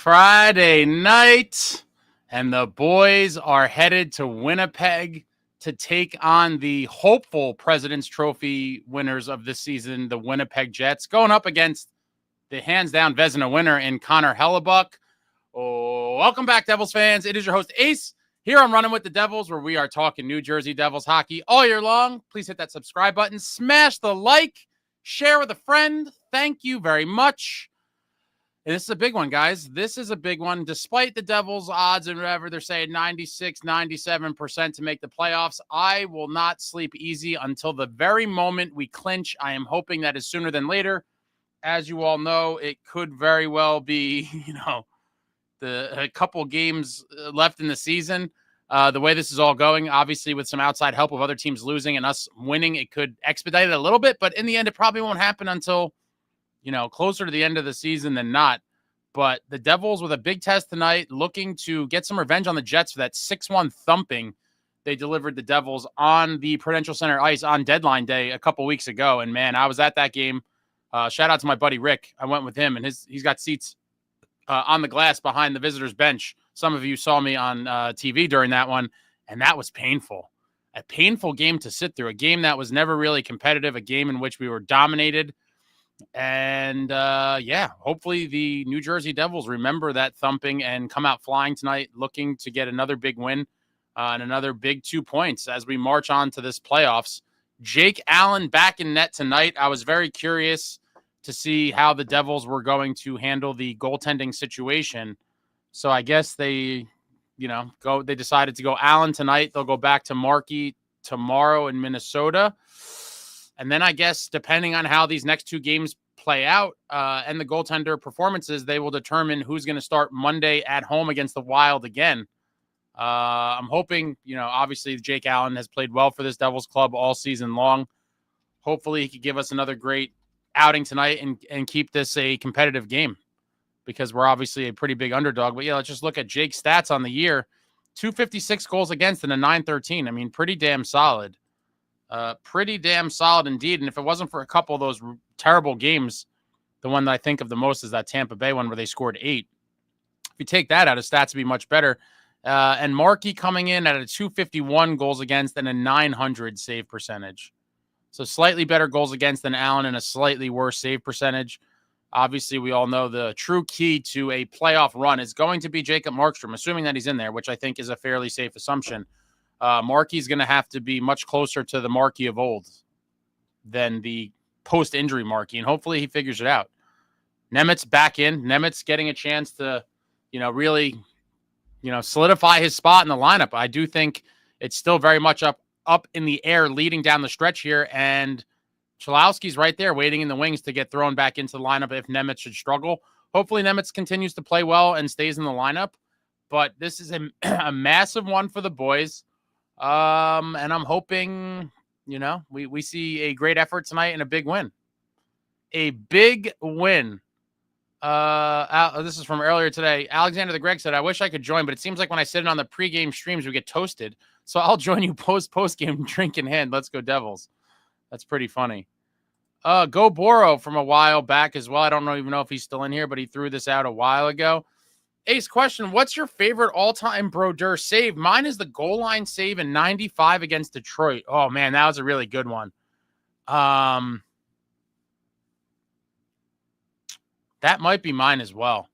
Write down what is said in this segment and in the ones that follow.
Friday night, and the boys are headed to Winnipeg to take on the hopeful President's Trophy winners of this season, the Winnipeg Jets, going up against the hands-down Vezina winner in Connor Hellebuyck. Oh, welcome back, Devils fans. It is your host, Ace, here on Running with the Devils, where we are talking New Jersey Devils hockey all year long. Please hit that subscribe button, smash the like, share with a friend. Thank you very much. And this is a big one, guys. This is a big one. Despite the Devils' odds and whatever, they're saying 96, 97% to make the playoffs. I will not sleep easy until the very moment we clinch. I am hoping that is sooner than later. As you all know, it could very well be, a couple games left in the season. The way this is all going, obviously with some outside help of other teams losing and us winning, it could expedite it a little bit. But in the end, it probably won't happen until closer to the end of the season than not. But the Devils with a big test tonight, looking to get some revenge on the Jets for that 6-1 thumping they delivered the Devils on the Prudential Center ice on deadline day a couple weeks ago. And man, I was at that game. Shout out to my buddy Rick. I went with him, and he's got seats on the glass behind the visitors bench. Some of you saw me on TV during that one, and that was painful. A painful game to sit through, a game that was never really competitive, a game in which we were dominated. And hopefully the New Jersey Devils remember that thumping and come out flying tonight, looking to get another big win and another big 2 points as we march on to this playoffs. Jake Allen back in net tonight. I was very curious to see how the Devils were going to handle the goaltending situation. So I guess they decided to go Allen tonight. They'll go back to Markey tomorrow in Minnesota. And then I guess depending on how these next two games play out and the goaltender performances, they will determine who's going to start Monday at home against the Wild again. I'm hoping, obviously Jake Allen has played well for this Devils club all season long. Hopefully he could give us another great outing tonight and keep this a competitive game, because we're obviously a pretty big underdog. But yeah, let's just look at Jake's stats on the year. 256 goals against and a 913. I mean, pretty damn solid. Pretty damn solid indeed. And if it wasn't for a couple of those terrible games, the one that I think of the most is that Tampa Bay one where they scored 8. If you take that out, his stats would be much better. And Markey coming in at a 251 goals against and a 900 save percentage. So slightly better goals against than Allen and a slightly worse save percentage. Obviously, we all know the true key to a playoff run is going to be Jacob Markstrom, assuming that he's in there, which I think is a fairly safe assumption. Markey's going to have to be much closer to the Markey of old than the post-injury Markey, and hopefully he figures it out. Nemitz back in. Nemitz getting a chance to, really, solidify his spot in the lineup. I do think it's still very much up in the air leading down the stretch here, and Chalowski's right there waiting in the wings to get thrown back into the lineup if Nemitz should struggle. Hopefully Nemitz continues to play well and stays in the lineup, but this is a massive one for the boys. And I'm hoping, we see a great effort tonight and a big win. A big win. This is from earlier today. Alexander the Greg said, I wish I could join, but it seems like when I sit in on the pregame streams, we get toasted. So I'll join you post-game drink in hand. Let's go Devils. That's pretty funny. Go Boro from a while back as well. I don't even know if he's still in here, but he threw this out a while ago. Ace, question, what's your favorite all-time Brodeur save? Mine is the goal line save in 95 against Detroit. Oh, man, that was a really good one. That might be mine as well.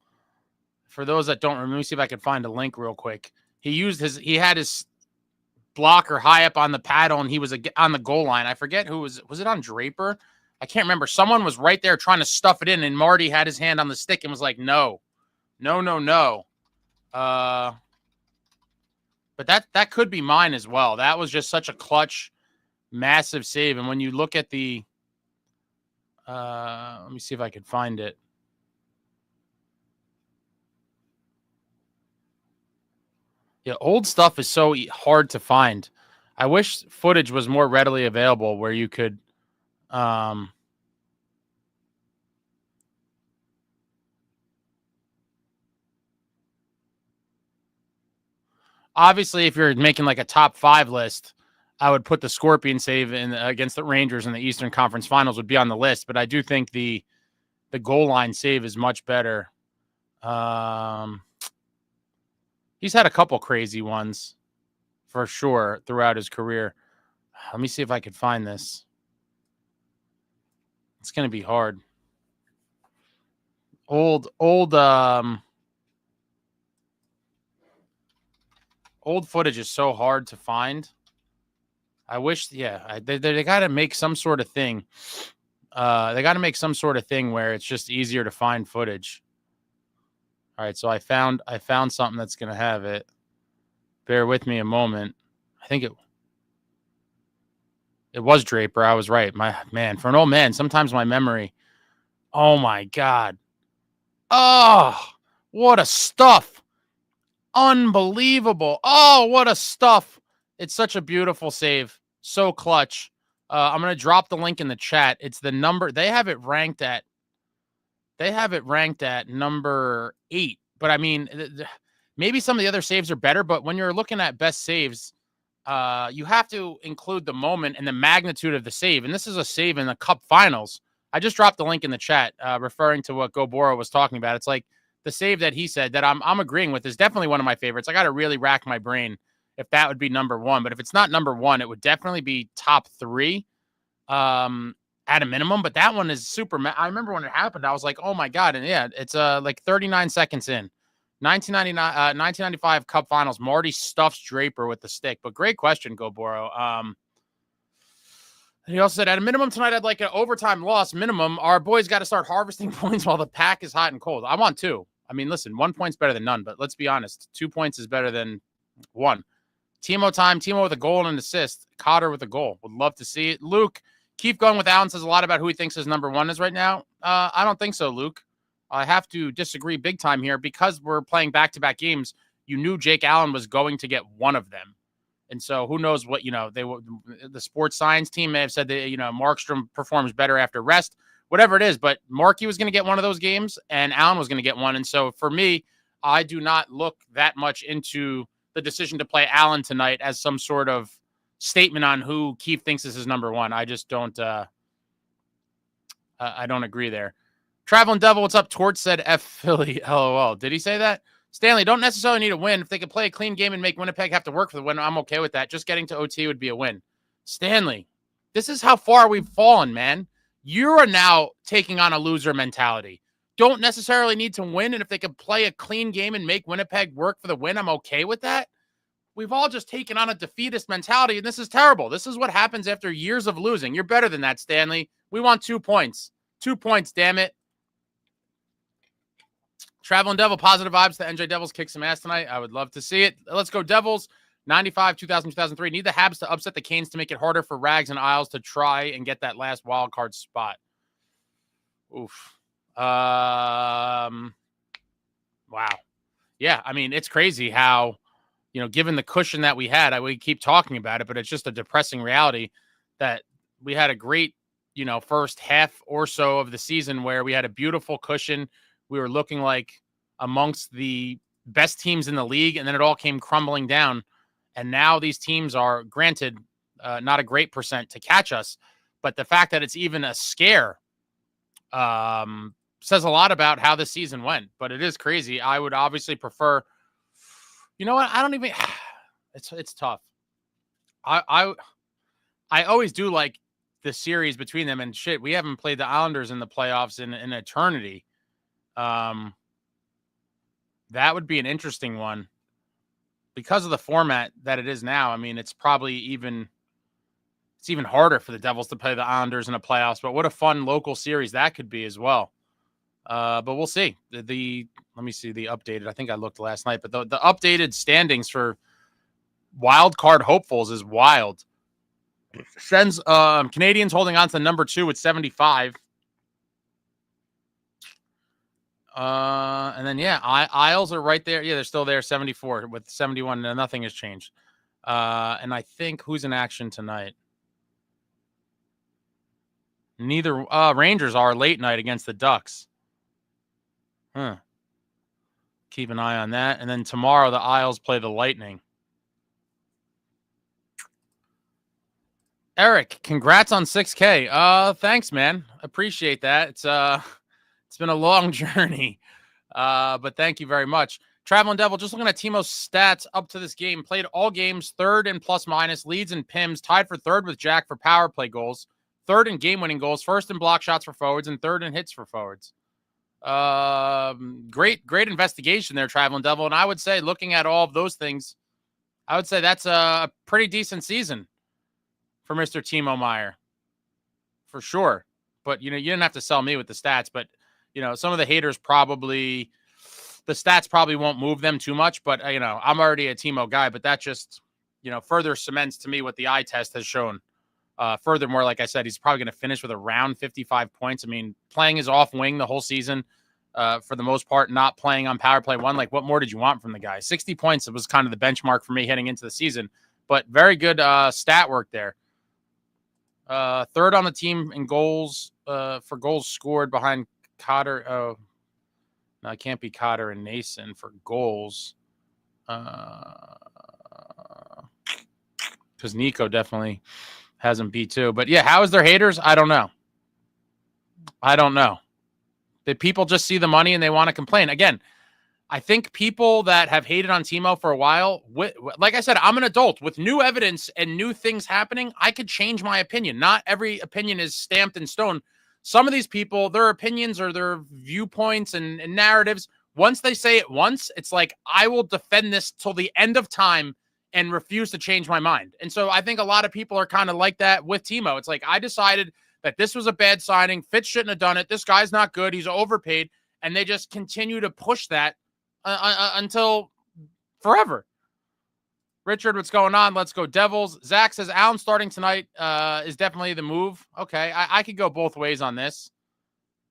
For those that don't remember, let me see if I can find a link real quick. He had his blocker high up on the paddle, and he was on the goal line. I forget who was it on Draper? I can't remember. Someone was right there trying to stuff it in, and Marty had his hand on the stick and was like, no. But that could be mine as well. That was just such a clutch, massive save. And when you look at the, let me see if I can find it. Yeah, old stuff is so hard to find. I wish footage was more readily available where you could, obviously, if you're making like a top 5 list, I would put the Scorpion save against the Rangers in the Eastern Conference Finals would be on the list. But I do think the goal line save is much better. He's had a couple crazy ones for sure throughout his career. Let me see if I could find this. It's going to be hard. Old footage is so hard to find. I wish, they got to make some sort of thing. They got to make some sort of thing where it's just easier to find footage. All right, so I found something that's going to have it. Bear with me a moment. I think it was Draper. I was right. My man, for an old man, sometimes my memory. Oh my God. Oh, what a stuff. Unbelievable. Oh, what a stuff. It's such a beautiful save. So clutch. I'm going to drop the link in the chat. It's the number. They have it ranked at number 8. But I mean, maybe some of the other saves are better, but when you're looking at best saves, you have to include the moment and the magnitude of the save. And this is a save in the Cup Finals. I just dropped the link in the chat, referring to what Gobora was talking about. It's like the save that he said that I'm agreeing with is definitely one of my favorites. I got to really rack my brain if that would be number 1. But if it's not number 1, it would definitely be top 3 at a minimum. But that one is super. I remember when it happened, I was like, oh my God. And yeah, it's like 39 seconds in. 1995 Cup Finals. Marty stuffs Draper with the stick. But great question, Goboro. He also said, at a minimum tonight, I'd like an overtime loss. Minimum, our boys got to start harvesting points while the pack is hot and cold. I want 2. I mean, listen, 1 point's better than none, but let's be honest. 2 points is better than 1. Timo time. Timo with a goal and an assist. Cotter with a goal. Would love to see it. Luke, keep going with Allen. Says a lot about who he thinks his number 1 is right now. I don't think so, Luke. I have to disagree big time here because we're playing back-to-back games. You knew Jake Allen was going to get one of them. And so who knows what, the sports science team may have said that, Markstrom performs better after rest, whatever it is. But Markey was going to get one of those games and Allen was going to get one. And so for me, I do not look that much into the decision to play Allen tonight as some sort of statement on who Keith thinks is his number 1. I just don't, I don't agree there. Traveling Devil, what's up? Torch said F Philly, LOL. Did he say that? Stanley, don't necessarily need a win. If they could play a clean game and make Winnipeg have to work for the win, I'm okay with that. Just getting to OT would be a win. Stanley, this is how far we've fallen, man. You are now taking on a loser mentality. Don't necessarily need to win, and if they could play a clean game and make Winnipeg work for the win, I'm okay with that. We've all just taken on a defeatist mentality, and this is terrible. This is what happens after years of losing. You're better than that, Stanley. We want 2 points. 2 points, damn it. Traveling Devil, positive vibes. The NJ Devils kick some ass tonight. I would love to see it. Let's go Devils. 95, 2000, 2003. Need the Habs to upset the Canes to make it harder for Rags and Isles to try and get that last wild card spot. Oof. Wow. Yeah, I mean, it's crazy how, given the cushion that we had, we keep talking about it, but it's just a depressing reality that we had a great, first half or so of the season where we had a beautiful cushion. We were looking like amongst the best teams in the league, and then it all came crumbling down. And now these teams are, granted, not a great percent to catch us, but the fact that it's even a scare says a lot about how this season went. But it is crazy. I would obviously prefer, you know what? I don't even, it's tough. I always do like the series between them, and shit, we haven't played the Islanders in the playoffs in eternity. That would be an interesting one because of the format that it is now. I mean, it's probably even harder for the Devils to play the Islanders in the playoffs, but what a fun local series that could be as well. But we'll see. Let me see the updated. I think I looked last night, but the updated standings for wild card hopefuls is wild. Sends Canadians holding on to number 2 with 75. And then, Isles are right there. Yeah, they're still there, 74 with 71. Nothing has changed. And I think who's in action tonight? Neither Rangers are late night against the Ducks. Keep an eye on that. And then tomorrow the Isles play the Lightning. Eric, congrats on 6K. Thanks, man. Appreciate that. It's been a long journey. But thank you very much. Traveling Devil, just looking at Timo's stats up to this game. Played all games, third in plus-minus, leads in PIMs, tied for third with Jack for power play goals, third in game-winning goals, first in block shots for forwards, and third in hits for forwards. Great investigation there, Traveling Devil. And I would say, looking at all of those things, I would say that's a pretty decent season for Mr. Timo Meier. For sure. But, you didn't have to sell me with the stats, but, some of the haters probably... The stats probably won't move them too much, but, I'm already a Timo guy, but that just, further cements to me what the eye test has shown. Furthermore, like I said, he's probably going to finish with around 55 points. I mean, playing his off wing the whole season, for the most part, not playing on power play one. Like, what more did you want from the guy? 60 points was kind of the benchmark for me heading into the season, but very good stat work there. Third on the team in goals, for goals scored behind Cotter. Oh, no, it can't be Cotter and Nason for goals. Because Nico definitely hasn't beat too. But yeah, how is there haters? I don't know. Did people just see the money and they want to complain? Again, I think people that have hated on Timo for a while, like I said, I'm an adult. With new evidence and new things happening, I could change my opinion. Not every opinion is stamped in stone. Some of these people, their opinions or their viewpoints and narratives, once they say it once, it's like, I will defend this till the end of time and refuse to change my mind. And so I think a lot of people are kind of like that with Timo. It's like, I decided that this was a bad signing. Fitz shouldn't have done it. This guy's not good. He's overpaid. And they just continue to push that until forever. Richard, what's going on? Let's go Devils. Zach says Allen starting tonight is definitely the move. Okay, I could go both ways on this.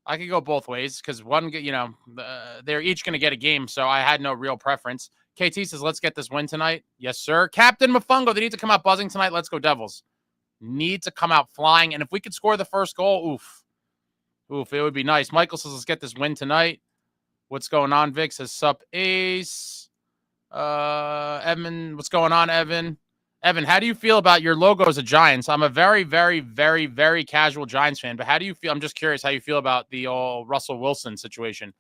I could go both ways because one, they're each going to get a game, so I had no real preference. KT says, let's get this win tonight. Yes, sir. Captain Mafungo, they need to come out buzzing tonight. Let's go Devils. Need to come out flying, and if we could score the first goal, oof, it would be nice. Michael says, let's get this win tonight. What's going on? Vic says, sup, Ace. Evan, what's going on, Evan? Evan, how do you feel about your logo as a Giants? I'm a very, very, very, very casual Giants fan, but how do you feel? I'm just curious how you feel about the old Russell Wilson situation.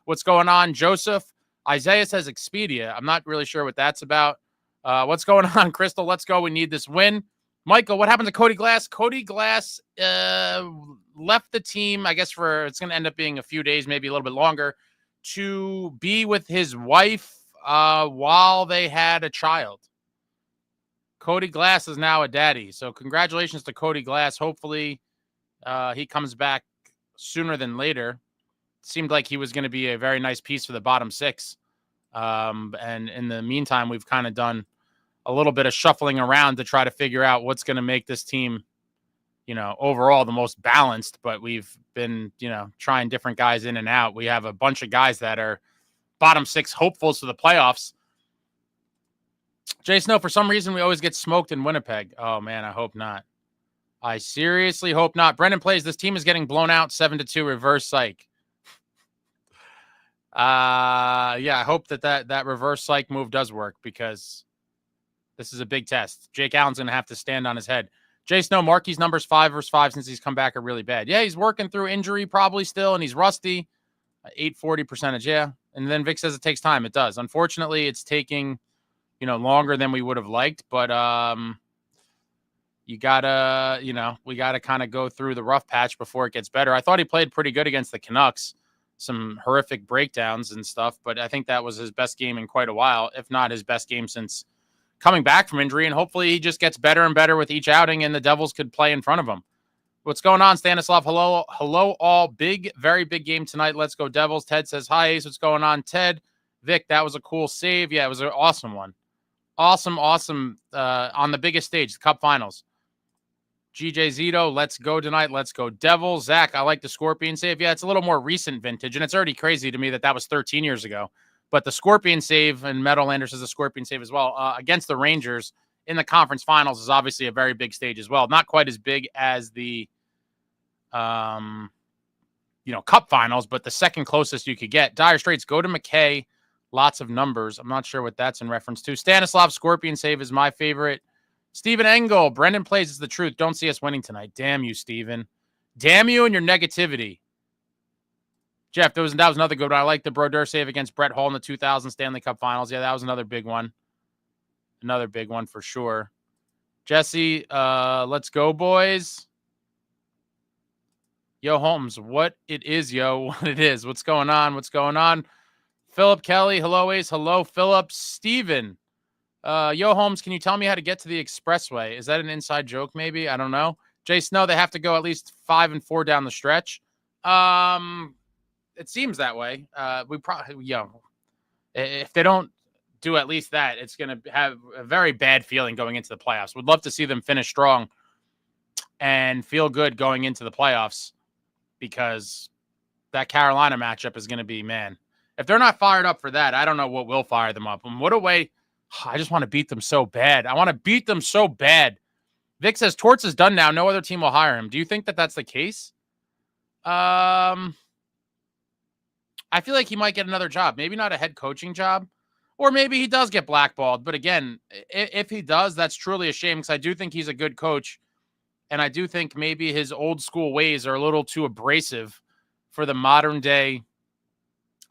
What's going on, Joseph? Isaiah says Expedia. I'm not really sure what that's about. What's going on, Crystal? Let's go. We need this win. Michael, what happened to Cody Glass? Cody Glass left the team, I guess, it's going to end up being a few days, maybe a little bit longer, to be with his wife while they had a child. Cody Glass is now a daddy. So congratulations to Cody Glass. Hopefully he comes back sooner than later. Seemed like he was going to be a very nice piece for the bottom six. And in the meantime, we've kind of done a little bit of shuffling around to try to figure out what's going to make this team, overall the most balanced. But we've been, trying different guys in and out. We have a bunch of guys that are bottom six hopefuls for the playoffs. Jay Snow, for some reason, we always get smoked in Winnipeg. Oh, man, I hope not. I seriously hope not. Brendan plays, this team is getting blown out 7-2 reverse psych. Yeah, I hope that reverse psych move does work because this is a big test. Jake Allen's going to have to stand on his head. Jay Snow, Markey's numbers 5 versus 5 since he's come back are really bad. Yeah, he's working through injury probably still, and he's rusty. 840 percentage, yeah. And then Vic says it takes time. It does. Unfortunately, it's taking, longer than we would have liked. But you gotta, we gotta kind of go through the rough patch before it gets better. I thought he played pretty good against the Canucks. Some horrific breakdowns and stuff, but I think that was his best game in quite a while, if not his best game since coming back from injury. And hopefully he just gets better and better with each outing, and the Devils could play in front of him. What's going on, Stanislav? Hello, all. Very big game tonight. Let's go Devils. Ted says, hi, Ace. What's going on, Ted? Vic, that was a cool save. Yeah, it was an awesome one. Awesome. On the biggest stage, the Cup Finals. GJ Zito, let's go tonight. Let's go Devils. Zach, I like the Scorpion save. Yeah, it's a little more recent vintage, and it's already crazy to me that was 13 years ago. But the Scorpion save, and Meadowlanders is a Scorpion save as well, against the Rangers in the conference finals is obviously a very big stage as well. Not quite as big as the Cup Finals, but the second closest you could get. Dire Straits, go to McKay. Lots of numbers. I'm not sure what that's in reference to. Stanislav, Scorpion save is my favorite. Stephen Engel, Brendan plays is the truth. Don't see us winning tonight. Damn you, Stephen. Damn you and your negativity. Jeff, that was another good one. I like the Brodeur save against Brett Hull in the 2000 Stanley Cup Finals. Yeah, that was another big one. Another big one for sure. Jesse, let's go, boys. Yo, Holmes, what it is, yo, what it is. What's going on? What's going on? Philip Kelly, hello, Ace. Hello, Philip. Steven. Yo, Holmes, can you tell me how to get to the expressway? Is that an inside joke, maybe? I don't know. Jay Snow, they have to go at least 5 and 4 down the stretch. It seems that way. We probably, if they don't do at least that, it's going to have a very bad feeling going into the playoffs. Would love to see them finish strong and feel good going into the playoffs, because that Carolina matchup is going to be, man, if they're not fired up for that, I don't know what will fire them up. And what a way. I just want to beat them so bad. I want to beat them so bad. Vic says Torts is done now. No other team will hire him. Do you think that that's the case? I feel like he might get another job. Maybe not a head coaching job, or maybe he does get blackballed. But again, if he does, that's truly a shame, because I do think he's a good coach. And I do think maybe his old school ways are a little too abrasive for the modern day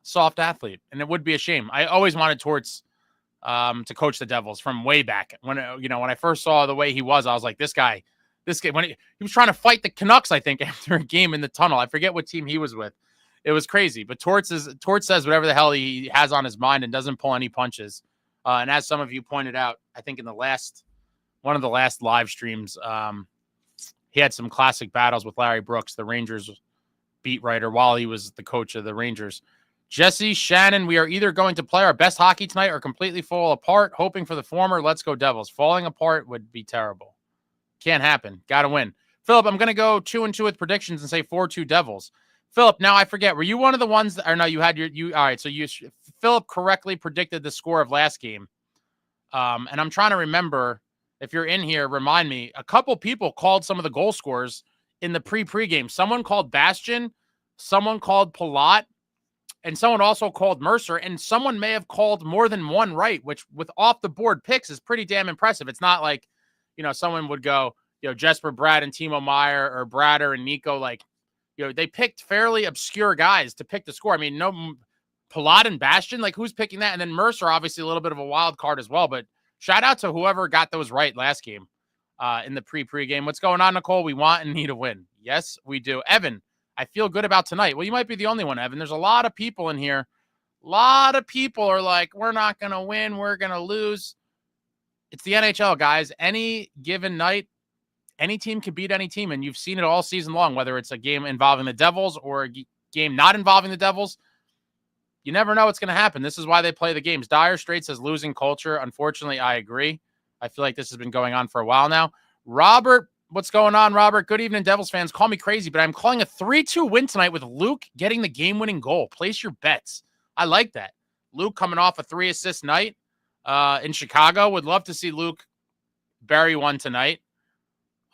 soft athlete. And it would be a shame. I always wanted Torts to coach the Devils from way back. When I first saw the way he was, I was like, this guy, when he was trying to fight the Canucks, I think, after a game in the tunnel. I forget what team he was with. It was crazy. But Torts says whatever the hell he has on his mind and doesn't pull any punches. And as some of you pointed out, I think in one of the last live streams, he had some classic battles with Larry Brooks, the Rangers beat writer, while he was the coach of the Rangers. Jesse, Shannon, we are either going to play our best hockey tonight or completely fall apart, hoping for the former. Let's go Devils. Falling apart would be terrible. Can't happen. Got to win. Philip, I'm going to go 2-2 with predictions and say 4-2 Devils. Philip, now I forget. Were you one of the ones or no, you had all right. So Philip correctly predicted the score of last game. And I'm trying to remember, if you're in here, remind me, a couple people called some of the goal scorers in the pre-pregame. Someone called Bastian, someone called Palat, and someone also called Mercer, and someone may have called more than one right, which with off-the-board picks is pretty damn impressive. It's not like, someone would go, jesperbratt and Timo Meier, or Brodeur and Nico. Like, they picked fairly obscure guys to pick the score. I mean, no Palat and Bastian, like, who's picking that? And then Mercer, obviously a little bit of a wild card as well. But shout out to whoever got those right last game in the pre-pregame. What's going on, Nicole? We want and need a win. Yes, we do. Evan, I feel good about tonight. Well, you might be the only one, Evan. There's a lot of people in here. A lot of people are like, we're not going to win. We're going to lose. It's the NHL, guys. Any given night, any team can beat any team, and you've seen it all season long, whether it's a game involving the Devils or a game not involving the Devils. You never know what's going to happen. This is why they play the games. Dire Straits says losing culture. Unfortunately, I agree. I feel like this has been going on for a while now. Robert, what's going on, Robert? Good evening, Devils fans. Call me crazy, but I'm calling a 3-2 win tonight with Luke getting the game-winning goal. Place your bets. I like that. Luke coming off a 3-assist night in Chicago. Would love to see Luke bury one tonight.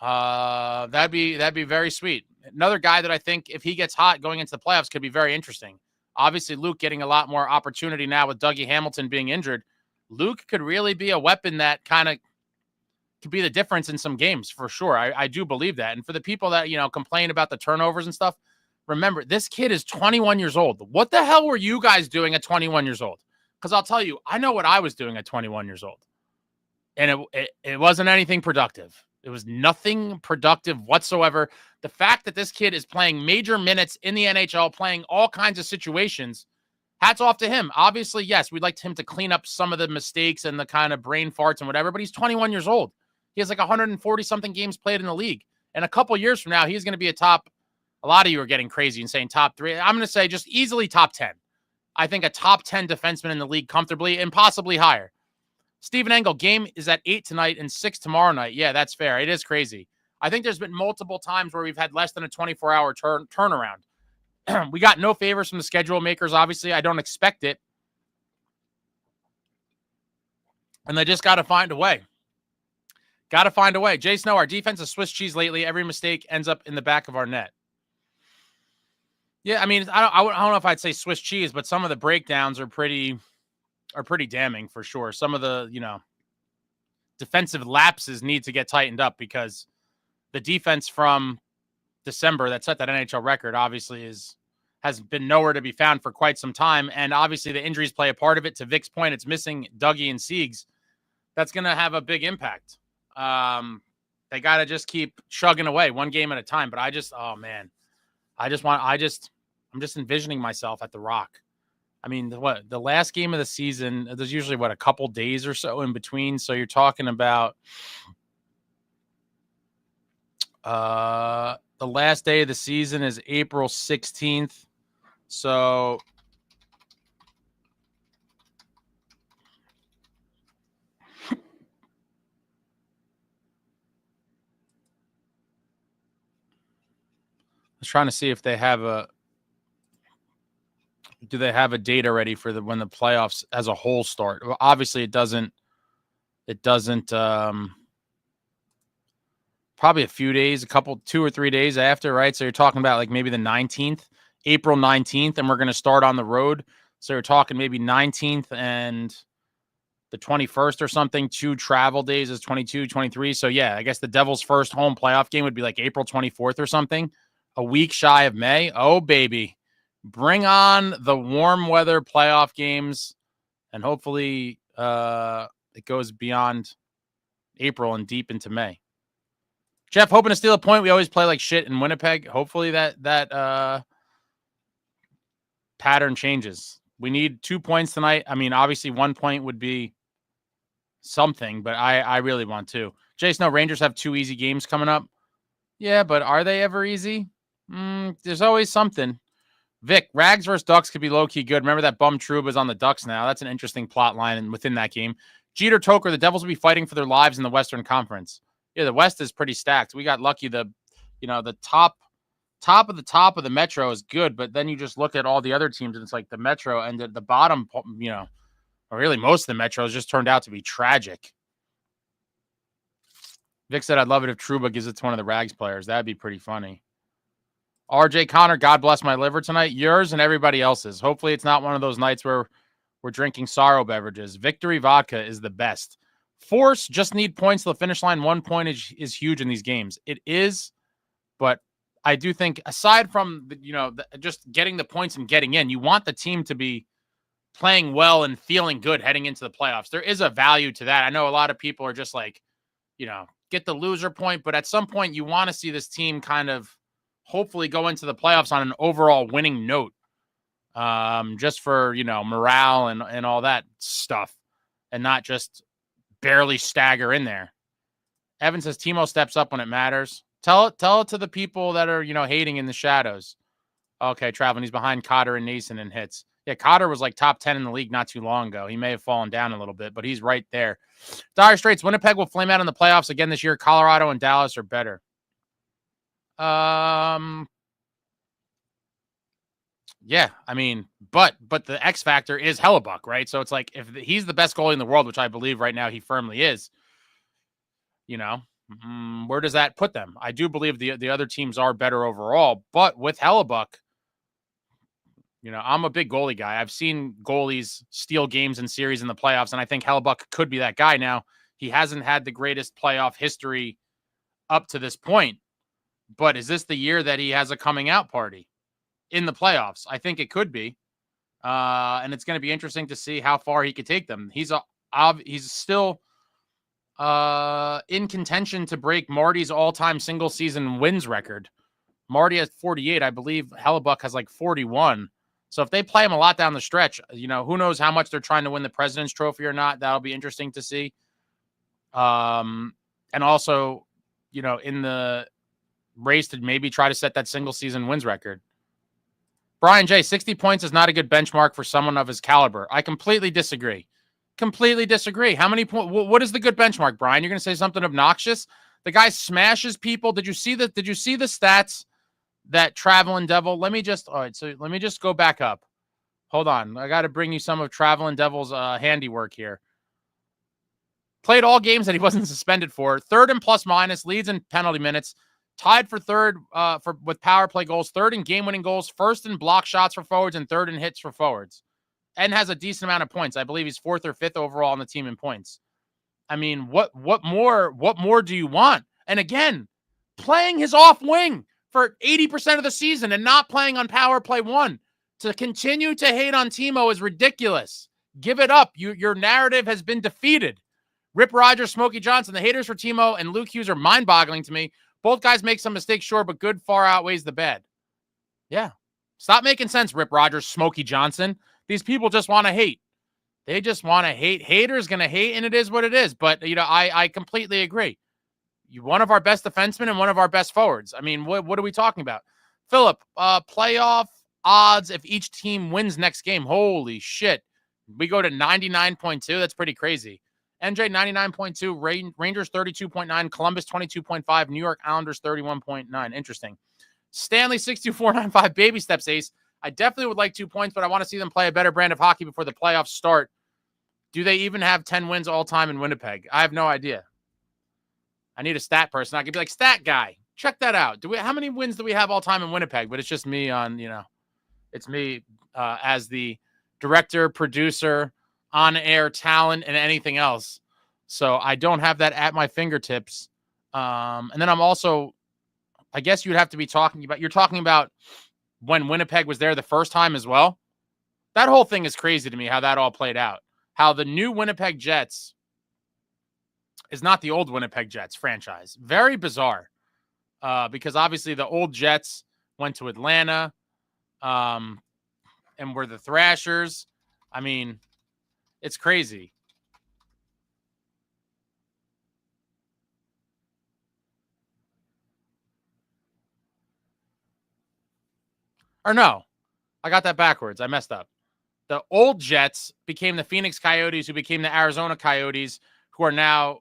That'd be very sweet. Another guy that I think, if he gets hot going into the playoffs, could be very interesting. Obviously, Luke getting a lot more opportunity now with Dougie Hamilton being injured. Luke could really be a weapon that kind of could be the difference in some games for sure. I do believe that. And for the people that, complain about the turnovers and stuff, remember, this kid is 21 years old. What the hell were you guys doing at 21 years old? Because I'll tell you, I know what I was doing at 21 years old. And it wasn't anything productive. It was nothing productive whatsoever. The fact that this kid is playing major minutes in the NHL, playing all kinds of situations, hats off to him. Obviously, yes, we'd like him to clean up some of the mistakes and the kind of brain farts and whatever, but he's 21 years old. He has like 140-something games played in the league. And a couple years from now, he's going to be a lot of you are getting crazy and saying top 3. I'm going to say just easily top 10. I think a top 10 defenseman in the league comfortably and possibly higher. Stephen Engel, game is at 8 tonight and 6 tomorrow night. Yeah, that's fair. It is crazy. I think there's been multiple times where we've had less than a 24-hour turnaround. We got no favors from the schedule makers, obviously. I don't expect it. And they just got to find a way. Got to find a way. Jay Snow, our defense is Swiss cheese lately. Every mistake ends up in the back of our net. Yeah, I mean, I don't know if I'd say Swiss cheese, but some of the breakdowns are pretty damning for sure. Some of the, defensive lapses need to get tightened up, because the defense from December that set that NHL record obviously is has been nowhere to be found for quite some time. And obviously the injuries play a part of it. To Vic's point, it's missing Dougie and Siegs. That's going to have a big impact. They got to just keep chugging away one game at a time. But I'm just envisioning myself at the Rock. I mean, the last game of the season, there's usually a couple days or so in between. So you're talking about the last day of the season is April 16th. So I was trying to see if they have do they have a date already for when the playoffs as a whole start? Well, obviously it doesn't probably a few days, 2 or 3 days after, right? So you're talking about like maybe the 19th, April 19th, and we're going to start on the road. So you're talking maybe 19th and the 21st or something, 2 travel days is 22, 23. So yeah, I guess the Devils' first home playoff game would be like April 24th or something, a week shy of May. Oh, baby. Bring on the warm weather playoff games, and hopefully it goes beyond April and deep into May. Jeff, hoping to steal a point. We always play like shit in Winnipeg. Hopefully that pattern changes. We need 2 points tonight. I mean, obviously 1 point would be something, but I really want 2. Jason, Rangers have 2 easy games coming up. Yeah, but are they ever easy? There's always something. Vic, Rags versus Ducks could be low-key good. Remember that bum Trouba's on the Ducks now. That's an interesting plot line within that game. Jeter Toker, the Devils will be fighting for their lives in the Western Conference. Yeah, the West is pretty stacked. We got lucky. The top of the Metro is good, but then you just look at all the other teams, and it's like the Metro and the bottom, or really most of the Metros just turned out to be tragic. Vic said, I'd love it if Trouba gives it to one of the Rags players. That'd be pretty funny. RJ Connor, God bless my liver tonight. Yours and everybody else's. Hopefully it's not one of those nights where we're drinking sorrow beverages. Victory vodka is the best. Force just need points to the finish line. 1 point is huge in these games. It is, but I do think aside from just getting the points and getting in, you want the team to be playing well and feeling good heading into the playoffs. There is a value to that. I know a lot of people are just like, get the loser point, but at some point you want to see this team kind of hopefully go into the playoffs on an overall winning note, just for, morale and all that stuff, and not just barely stagger in there. Evan says Timo steps up when it matters. Tell it to the people that are, hating in the shadows. Okay, traveling. He's behind Cotter and Nason in hits. Yeah, Cotter was like top 10 in the league not too long ago. He may have fallen down a little bit, but he's right there. Dire Straits, Winnipeg will flame out in the playoffs again this year. Colorado and Dallas are better. Yeah, I mean, but the X factor is Hellebuyck, right? So it's like if he's the best goalie in the world, which I believe right now he firmly is, where does that put them? I do believe the other teams are better overall, but with Hellebuyck, I'm a big goalie guy. I've seen goalies steal games and series in the playoffs, and I think Hellebuyck could be that guy. Now, he hasn't had the greatest playoff history up to this point, but is this the year that he has a coming out party in the playoffs? I think it could be. And it's going to be interesting to see how far he could take them. He's still in contention to break Marty's all-time single-season wins record. Marty has 48. I believe Hellebuyck has like 41. So if they play him a lot down the stretch, who knows how much they're trying to win the President's Trophy or not. That'll be interesting to see. And also, in the race to maybe try to set that single-season wins record. Brian J., 60 points is not a good benchmark for someone of his caliber. I completely disagree. How many points? What is the good benchmark, Brian? You're going to say something obnoxious? The guy smashes people. Did you see the stats that Traveling Devil? Let me just go back up. Hold on. I got to bring you some of Traveling Devil's handiwork here. Played all games that he wasn't suspended for. Third in plus minus, leads in penalty minutes. Tied for third with power play goals, third in game-winning goals, first in block shots for forwards, and third in hits for forwards. And has a decent amount of points. I believe he's 4th or 5th overall on the team in points. I mean, what more do you want? And again, playing his off wing. for 80% of the season and not playing on power play 1. To continue to hate on Timo is ridiculous. Give it up. Your narrative has been defeated. Rip Rogers, Smokey Johnson, the haters for Timo and Luke Hughes are mind-boggling to me. Both guys make some mistakes, sure, but good far outweighs the bad. Yeah. Stop making sense, Rip Rogers, Smokey Johnson. These people just want to hate. They just want to hate. Haters going to hate, and it is what it is. But, I completely agree. You're one of our best defensemen and one of our best forwards. I mean, what are we talking about? Philip, playoff odds if each team wins next game. Holy shit. We go to 99.2. That's pretty crazy. NJ 99.2, Rangers 32.9, Columbus 22.5, New York Islanders 31.9. Interesting. Stanley 62495, baby steps, Ace. I definitely would like 2 points, but I want to see them play a better brand of hockey before the playoffs start. Do they even have 10 wins all time in Winnipeg? I have no idea. I need a stat person. I could be like, stat guy, check that out. How many wins do we have all time in Winnipeg? But it's just me on, it's me as the director, producer, on-air talent, and anything else. So I don't have that at my fingertips. And then I'm also, I guess you'd have to be you're talking about when Winnipeg was there the first time as well. That whole thing is crazy to me, how that all played out. How the new Winnipeg Jets is not the old Winnipeg Jets franchise. Very bizarre. Because obviously the old Jets went to Atlanta and were the Thrashers. I mean, it's crazy. Or no, I got that backwards. I messed up. The old Jets became the Phoenix Coyotes, who became the Arizona Coyotes, who are now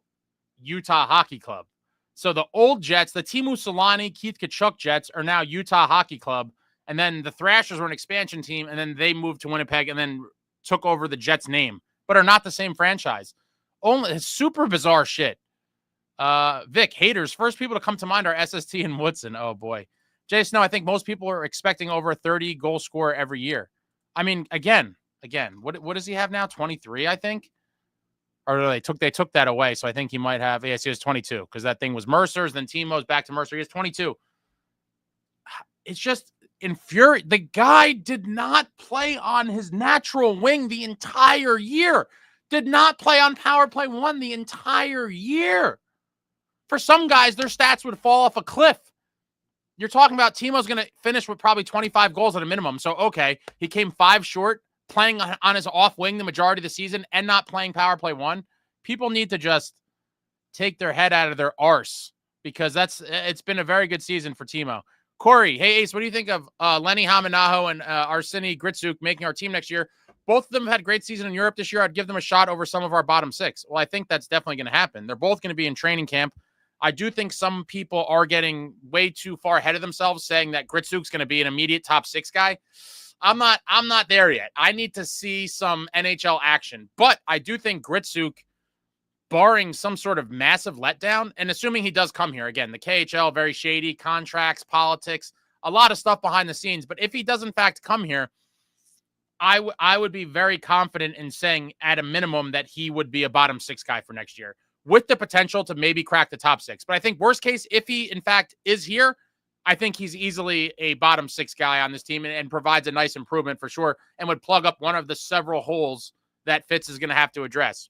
Utah Hockey Club. So the old Jets, the Teemu Selanne, Keith Tkachuk Jets, are now Utah Hockey Club. And then the Thrashers were an expansion team, and then they moved to Winnipeg and then took over the Jets name, but are not the same franchise. Only super bizarre shit. Vic, haters, first people to come to mind are SST and Woodson. Oh, boy. Jay Snow, I think most people are expecting over a 30 goal scorer every year. I mean, again, what does he have now? 23, I think? Or they took that away, so I think he might have, yes, he has 22, because that thing was Mercer's, then Timo's back to Mercer. He has 22. It's just infuriating. The guy did not play on his natural wing the entire year. Did not play on power play 1 the entire year. For some guys, their stats would fall off a cliff. You're talking about Timo's going to finish with probably 25 goals at a minimum. So, okay, he came 5 short, playing on his off wing the majority of the season and not playing power play 1. People need to just take their head out of their arse, because it's been a very good season for Timo. Corey, hey, Ace, what do you think of Lenny Haminaho and Arseny Gritsuk making our team next year? Both of them had great season in Europe this year. I'd give them a shot over some of our bottom 6. Well, I think that's definitely going to happen. They're both going to be in training camp. I do think some people are getting way too far ahead of themselves, saying that Gritsuk's going to be an immediate top 6 guy. I'm not there yet. I need to see some NHL action. But I do think Gritsuk, barring some sort of massive letdown, and assuming he does come here, again, the KHL, very shady, contracts, politics, a lot of stuff behind the scenes. But if he does, in fact, come here, I would be very confident in saying, at a minimum, that he would be a bottom 6 guy for next year, with the potential to maybe crack the top 6. But I think worst case, if he, in fact, is here, I think he's easily a bottom 6 guy on this team and provides a nice improvement for sure, and would plug up one of the several holes that Fitz is going to have to address.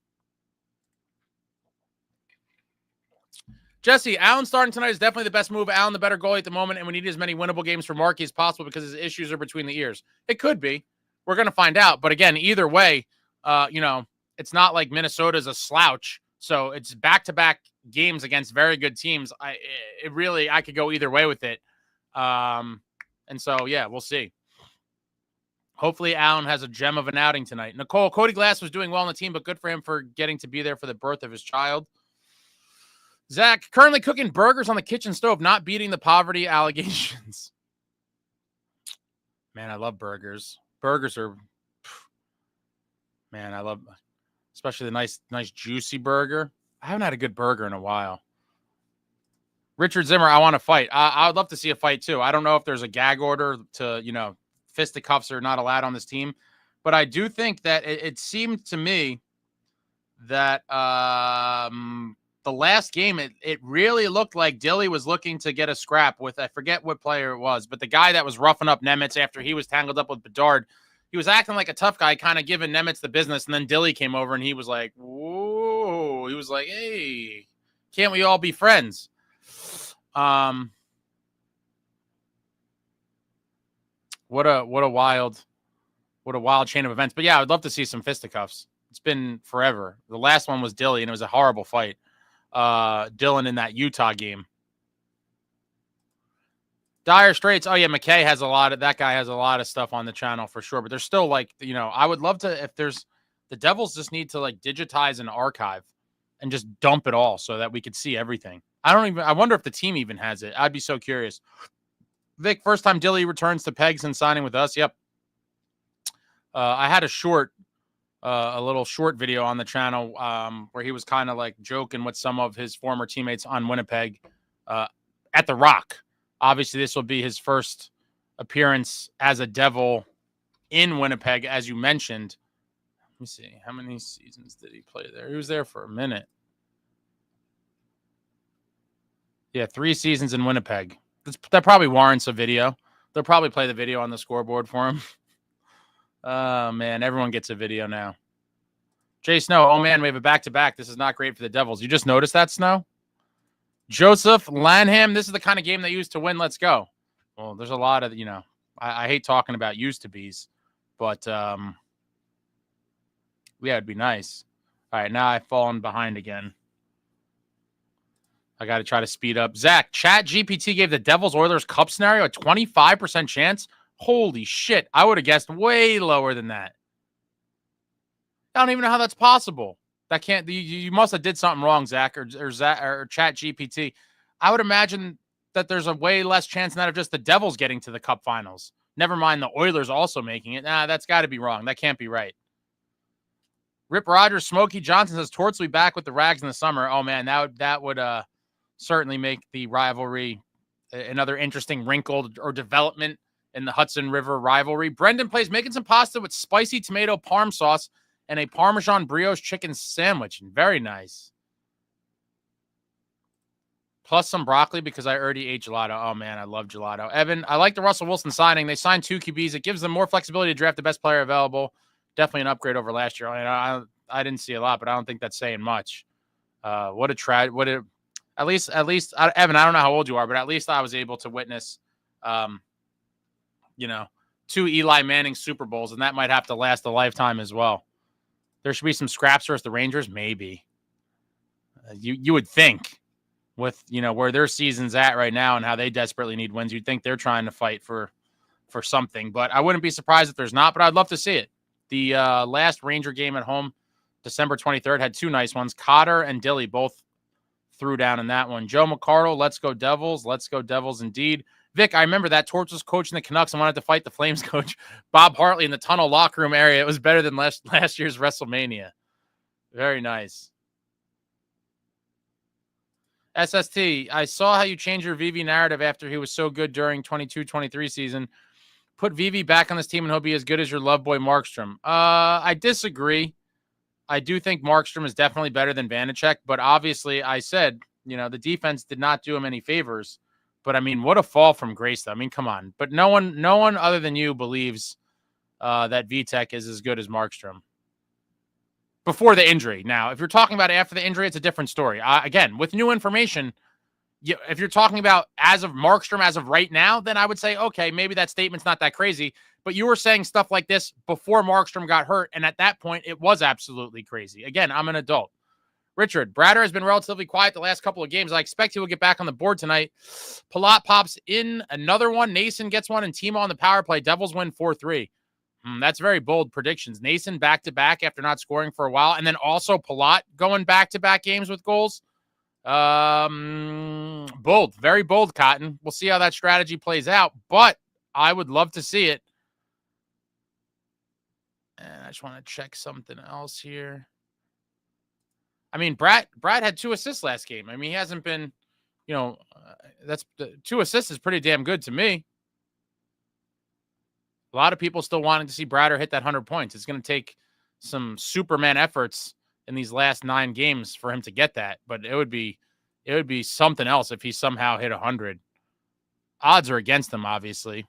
Jesse, Allen starting tonight is definitely the best move. Allen, the better goalie at the moment, and we need as many winnable games for Markey as possible because his issues are between the ears. It could be. We're going to find out. But again, either way, it's not like Minnesota's a slouch. So it's back-to-back games against very good teams. I could go either way with it. And so, yeah, we'll see. Hopefully Allen has a gem of an outing tonight. Nicole, Cody Glass was doing well on the team, but good for him for getting to be there for the birth of his child. Zach, currently cooking burgers on the kitchen stove, not beating the poverty allegations. Man, I love burgers. Burgers are, man, I love, especially the nice juicy burger. I haven't had a good burger in a while. Richard Zimmer, I want to fight. I would love to see a fight too. I don't know if there's a gag order to, fisticuffs are not allowed on this team, but I do think that it seemed to me that the the last game, it really looked like Dilly was looking to get a scrap with, I forget what player it was, but the guy that was roughing up Nemitz after he was tangled up with Brodeur, he was acting like a tough guy, kind of giving Nemitz the business, and then Dilly came over, and he was like, whoa. He was like, hey, can't we all be friends? What a wild chain of events. But yeah, I would love to see some fisticuffs. It's been forever. The last one was Dilly, and it was a horrible fight. Dylan in that Utah game. Dire Straits. Oh yeah, McKay has that guy has a lot of stuff on the channel for sure. But there's still like, I would love to, if there's, the Devils just need to like digitize an archive and just dump it all so that we could see everything. I wonder if the team even has it. I'd be so curious. Vic, first time Dilly returns to Pegs and signing with us. Yep. I had a little short video on the channel where he was kind of like joking with some of his former teammates on Winnipeg at the Rock. Obviously, this will be his first appearance as a Devil in Winnipeg, as you mentioned. Let me see. How many seasons did he play there? He was there for a minute. Yeah, 3 seasons in Winnipeg. That probably warrants a video. They'll probably play the video on the scoreboard for him. Oh, man, everyone gets a video now. Jay Snow, oh, man, we have a back-to-back. This is not great for the Devils. You just noticed that, Snow? Joseph Lanham, this is the kind of game they used to win. Let's go. Well, there's a lot of, I hate talking about used-to-bes, but, yeah, it'd be nice. All right, now I've fallen behind again. I got to try to speed up. Zach, Chat GPT gave the Devils Oilers Cup scenario a 25% chance. Holy shit. I would have guessed way lower than that. I don't even know how that's possible. That can't, you must have did something wrong, Zach, or Chat GPT. I would imagine that there's a way less chance than that of just the Devils getting to the Cup finals. Never mind the Oilers also making it. Nah, that's got to be wrong. That can't be right. Rip Rogers, Smokey Johnson says Torts will be back with the Rags in the summer. Oh, man, that would certainly make the rivalry another interesting wrinkle or development in the Hudson River rivalry. Brendan plays making some pasta with spicy tomato parm sauce and a Parmesan brioche chicken sandwich. Very nice. Plus some broccoli because I already ate gelato. Oh, man, I love gelato. Evan, I like the Russell Wilson signing. They signed 2 QBs. It gives them more flexibility to draft the best player available. Definitely an upgrade over last year. I didn't see a lot, but I don't think that's saying much. At least, Evan, I don't know how old you are, but at least I was able to witness, 2 Eli Manning Super Bowls, and that might have to last a lifetime as well. There should be some scraps versus the Rangers, maybe. You would think, with where their season's at right now and how they desperately need wins, you'd think they're trying to fight for something. But I wouldn't be surprised if there's not. But I'd love to see it. The last Ranger game at home, December 23rd, had 2 nice ones. Cotter and Dilly both threw down in that one. Joe McCardle, let's go Devils. Let's go Devils indeed. Vic, I remember that Torch was coaching the Canucks and wanted to fight the Flames coach Bob Hartley in the tunnel locker room area. It was better than last year's WrestleMania. Very nice. SST, I saw how you changed your VV narrative after he was so good during 22-23 season. Put VV back on this team and he'll be as good as your love boy Markstrom. I disagree. I do think Markstrom is definitely better than Vanacek, but obviously I said, the defense did not do him any favors. But I mean, what a fall from grace, though. I mean, come on. But no one other than you believes that Vitek is as good as Markstrom before the injury. Now, if you're talking about after the injury, it's a different story. Again, with new information, if you're talking about as of Markstrom as of right now, then I would say, okay, maybe that statement's not that crazy. But you were saying stuff like this before Markstrom got hurt, and at that point, it was absolutely crazy. Again, I'm an adult. Richard, Brodeur has been relatively quiet the last couple of games. I expect he will get back on the board tonight. Palat pops in another one. Nason gets one, and Timo on the power play. Devils win 4-3. That's very bold predictions. Nason back-to-back after not scoring for a while, and then also Palat going back-to-back games with goals. Bold. Very bold, Cotton. We'll see how that strategy plays out, but I would love to see it. And I just want to check something else here. I mean, Brad had 2 assists last game. I mean, he hasn't been, that's 2 assists is pretty damn good to me. A lot of people still wanting to see Brodeur hit that 100 points. It's going to take some Superman efforts in these last 9 games for him to get that. But it would be something else if he somehow hit 100. Odds are against him, obviously.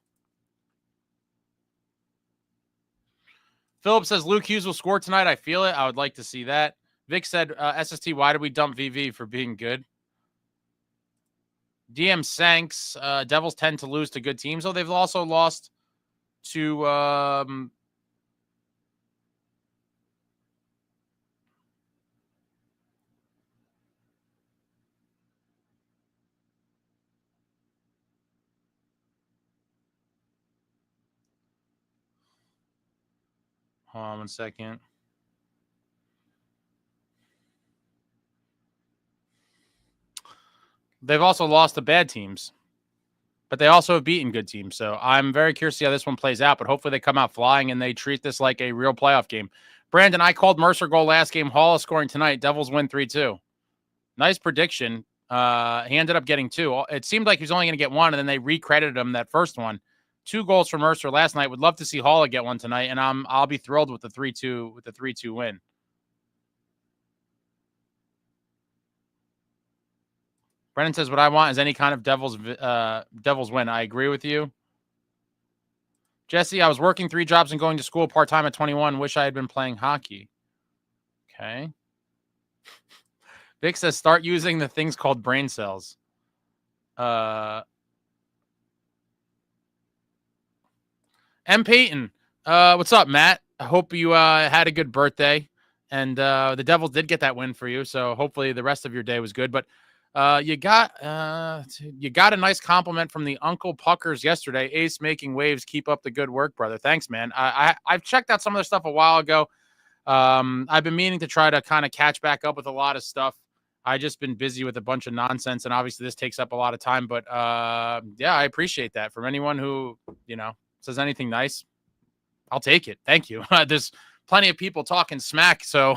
Philip says Luke Hughes will score tonight. I feel it. I would like to see that. Vic said, SST, why did we dump VV for being good? DM Sanks, Devils tend to lose to good teams, though they've also lost to hold on 1 second. They've also lost to bad teams, but they also have beaten good teams. So I'm very curious to see how this one plays out, but hopefully they come out flying and they treat this like a real playoff game. Brandon, I called Mercer goal last game. Hall is scoring tonight. Devils win 3-2. Nice prediction. He ended up getting 2. It seemed like he was only going to get 1, and then they recredited him that first one. 2 goals for Mercer last night. Would love to see Hall get one tonight, and I'll be thrilled with the 3-2 win. Brennan says, what I want is any kind of Devils win. I agree with you. Jesse, I was working 3 jobs and going to school part-time at 21. Wish I had been playing hockey. Okay. Vic says, start using the things called brain cells. M. Peyton, what's up, Matt? I hope you had a good birthday. And the Devils did get that win for you, so hopefully the rest of your day was good. But you got a nice compliment from the Uncle Puckers yesterday. Ace making waves. Keep up the good work, brother. Thanks, man. I've checked out some of the stuff a while ago. I've been meaning to try to kind of catch back up with a lot of stuff. I just been busy with a bunch of nonsense, and obviously this takes up a lot of time. But yeah, I appreciate that from anyone who says anything nice. I'll take it. Thank you. There's plenty of people talking smack, so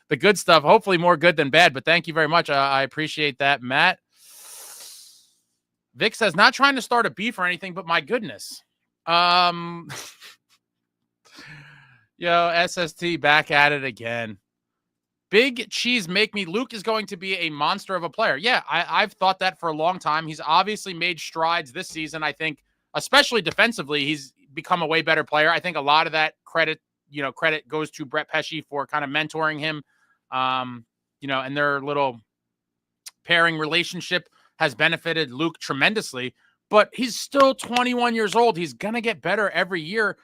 the good stuff, hopefully more good than bad, but thank you very much. I appreciate that, Matt. Vic says, not trying to start a beef or anything, but my goodness. SST back at it again. Big cheese make me. Luke is going to be a monster of a player. Yeah, I've thought that for a long time. He's obviously made strides this season. I think, especially defensively, he's become a way better player. I think a lot of that credit goes to Brett Pesce for kind of mentoring him. And their little pairing relationship has benefited Luke tremendously, but he's still 21 years old. He's going to get better every year.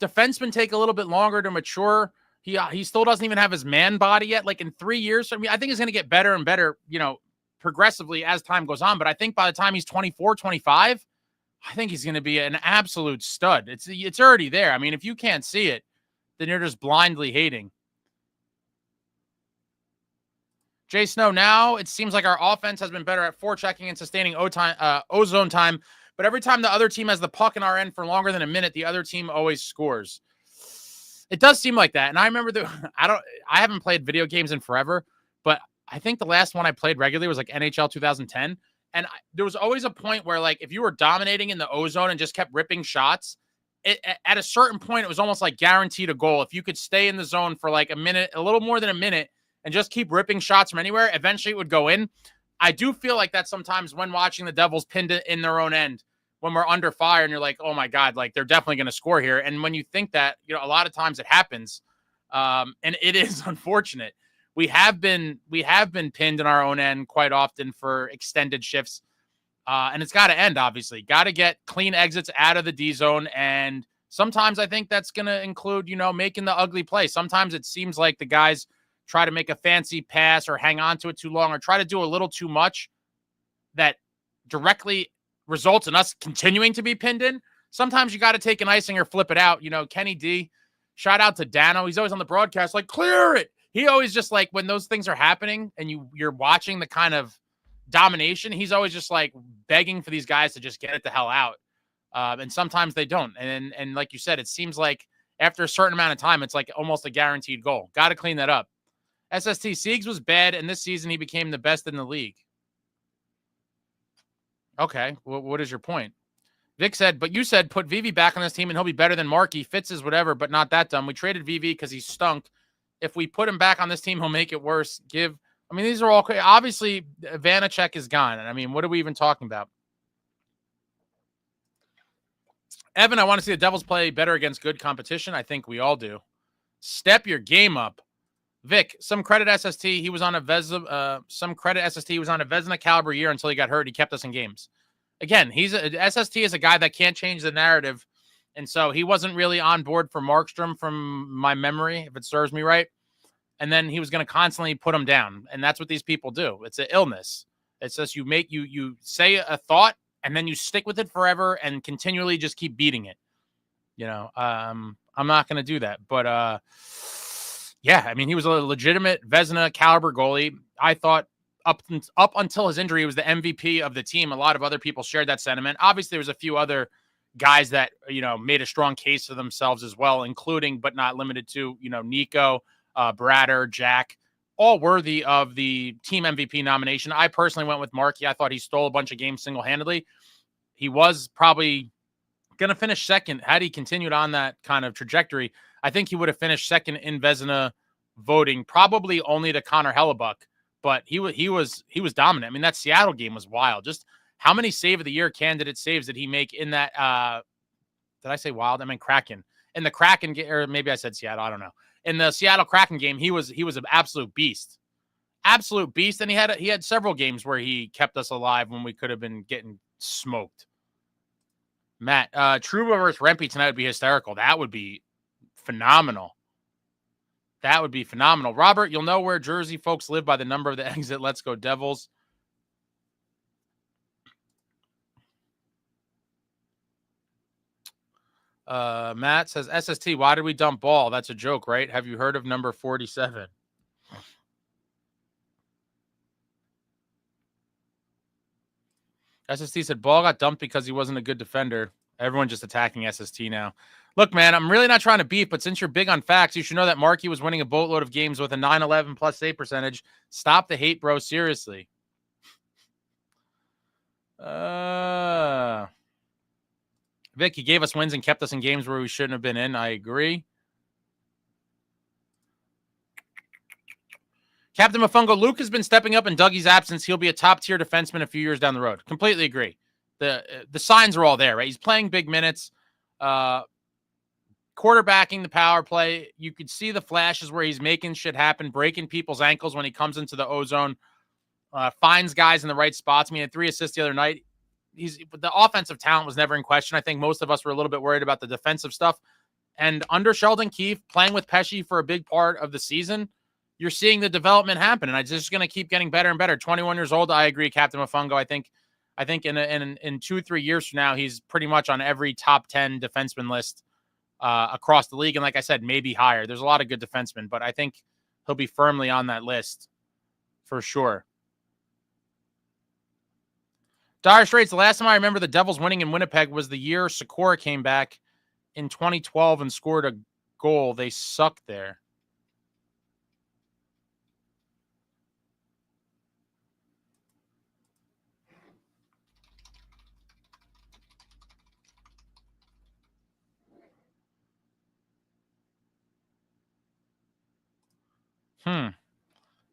Defensemen take a little bit longer to mature. He still doesn't even have his man body yet. Like in 3 years, I think he's going to get better and better, progressively as time goes on. But I think by the time he's 24, 25, I think he's going to be an absolute stud. It's already there. I mean, if you can't see it, then you're just blindly hating. Jay Snow, now it seems like our offense has been better at forechecking and sustaining ozone time, but every time the other team has the puck in our end for longer than a minute, the other team always scores. It does seem like that. And I remember I haven't played video games in forever, but I think the last one I played regularly was like NHL 2010. And there was always a point where, like, if you were dominating in the ozone and just kept ripping shots, at a certain point, it was almost like guaranteed a goal. If you could stay in the zone for like a minute, a little more than a minute, and just keep ripping shots from anywhere, eventually it would go in. I do feel like that sometimes when watching the Devils pinned in their own end, when we're under fire and you're like, oh my God, like they're definitely going to score here. And when you think that, a lot of times it happens. And it is unfortunate. We have been pinned in our own end quite often for extended shifts. And it's got to end, obviously. Got to get clean exits out of the D zone. And sometimes I think that's going to include, making the ugly play. Sometimes it seems like the guys try to make a fancy pass or hang on to it too long or try to do a little too much that directly results in us continuing to be pinned in. Sometimes you got to take an icing or flip it out. Kenny D, shout out to Dano. He's always on the broadcast like, clear it. He always just like when those things are happening and you're watching the kind of domination, he's always just like begging for these guys to just get it the hell out. And sometimes they don't. And like you said, it seems like after a certain amount of time, it's like almost a guaranteed goal. Got to clean that up. SST Siegs was bad, and this season he became the best in the league. Okay, well, what is your point? Vic said, but you said put VV back on this team and he'll be better than Markey. Fitz is whatever, but not that dumb. We traded VV because he stunk. If we put him back on this team, he'll make it worse. These are all obviously Vanacek is gone. I mean, what are we even talking about? Evan, I want to see the Devils play better against good competition. I think we all do. Step your game up. Vic, some credit SST. He was on a Vezina. He was on a Vezina caliber year until he got hurt. He kept us in games. Again, SST is a guy that can't change the narrative, and so he wasn't really on board for Markstrom from my memory, if it serves me right. And then he was going to constantly put him down, and that's what these people do. It's an illness. It's just you say a thought, and then you stick with it forever and continually just keep beating it. I'm not going to do that, but yeah, I mean, he was a legitimate Vezina caliber goalie. I thought up until his injury, he was the MVP of the team. A lot of other people shared that sentiment. Obviously, there was a few other guys that, made a strong case for themselves as well, including, but not limited to, Nico, Brodeur, Jack, all worthy of the team MVP nomination. I personally went with Markey. I thought he stole a bunch of games single-handedly. He was probably going to finish second had he continued on that kind of trajectory. I think he would have finished second in Vezina voting, probably only to Connor Hellebuyck, but he was dominant. I mean, that Seattle game was wild. Just how many save of the year candidate saves did he make in that? Did I say wild? I mean Kraken. In the Kraken game, or maybe I said Seattle. I don't know. In the Seattle Kraken game, he was an absolute beast. Absolute beast. And he had several games where he kept us alive when we could have been getting smoked. Matt, Trouba versus Rempe tonight would be hysterical. That would be phenomenal. That would be phenomenal. Robert, you'll know where Jersey folks live by the number of the exit. Let's go Devils. Matt says, SST, why did we dump Ball? That's a joke, right? Have you heard of number 47? SST said, Ball got dumped because he wasn't a good defender. Everyone's just attacking SST now. Look, man, I'm really not trying to beef, but since you're big on facts, you should know that Markey was winning a boatload of games with a 9-11 plus save percentage. Stop the hate, bro. Seriously. Vic, he gave us wins and kept us in games where we shouldn't have been in. I agree. Captain Mofungo, Luke has been stepping up in Dougie's absence. He'll be a top-tier defenseman a few years down the road. Completely agree. The signs are all there, right? He's playing big minutes, quarterbacking the power play. You could see the flashes where he's making shit happen, breaking people's ankles when he comes into the O-zone, finds guys in the right spots. I mean, he had 3 assists the other night. The offensive talent was never in question. I think most of us were a little bit worried about the defensive stuff. And under Sheldon Keefe, playing with Pesci for a big part of the season, you're seeing the development happen. And it's just going to keep getting better and better. 21 years old, I agree, Captain Mofungo. I think in 2-3 years from now, he's pretty much on every top 10 defenseman list across the league. And like I said, maybe higher. There's a lot of good defensemen, but I think he'll be firmly on that list for sure. Dire Straits, the last time I remember the Devils winning in Winnipeg was the year Sikora came back in 2012 and scored a goal. They sucked there.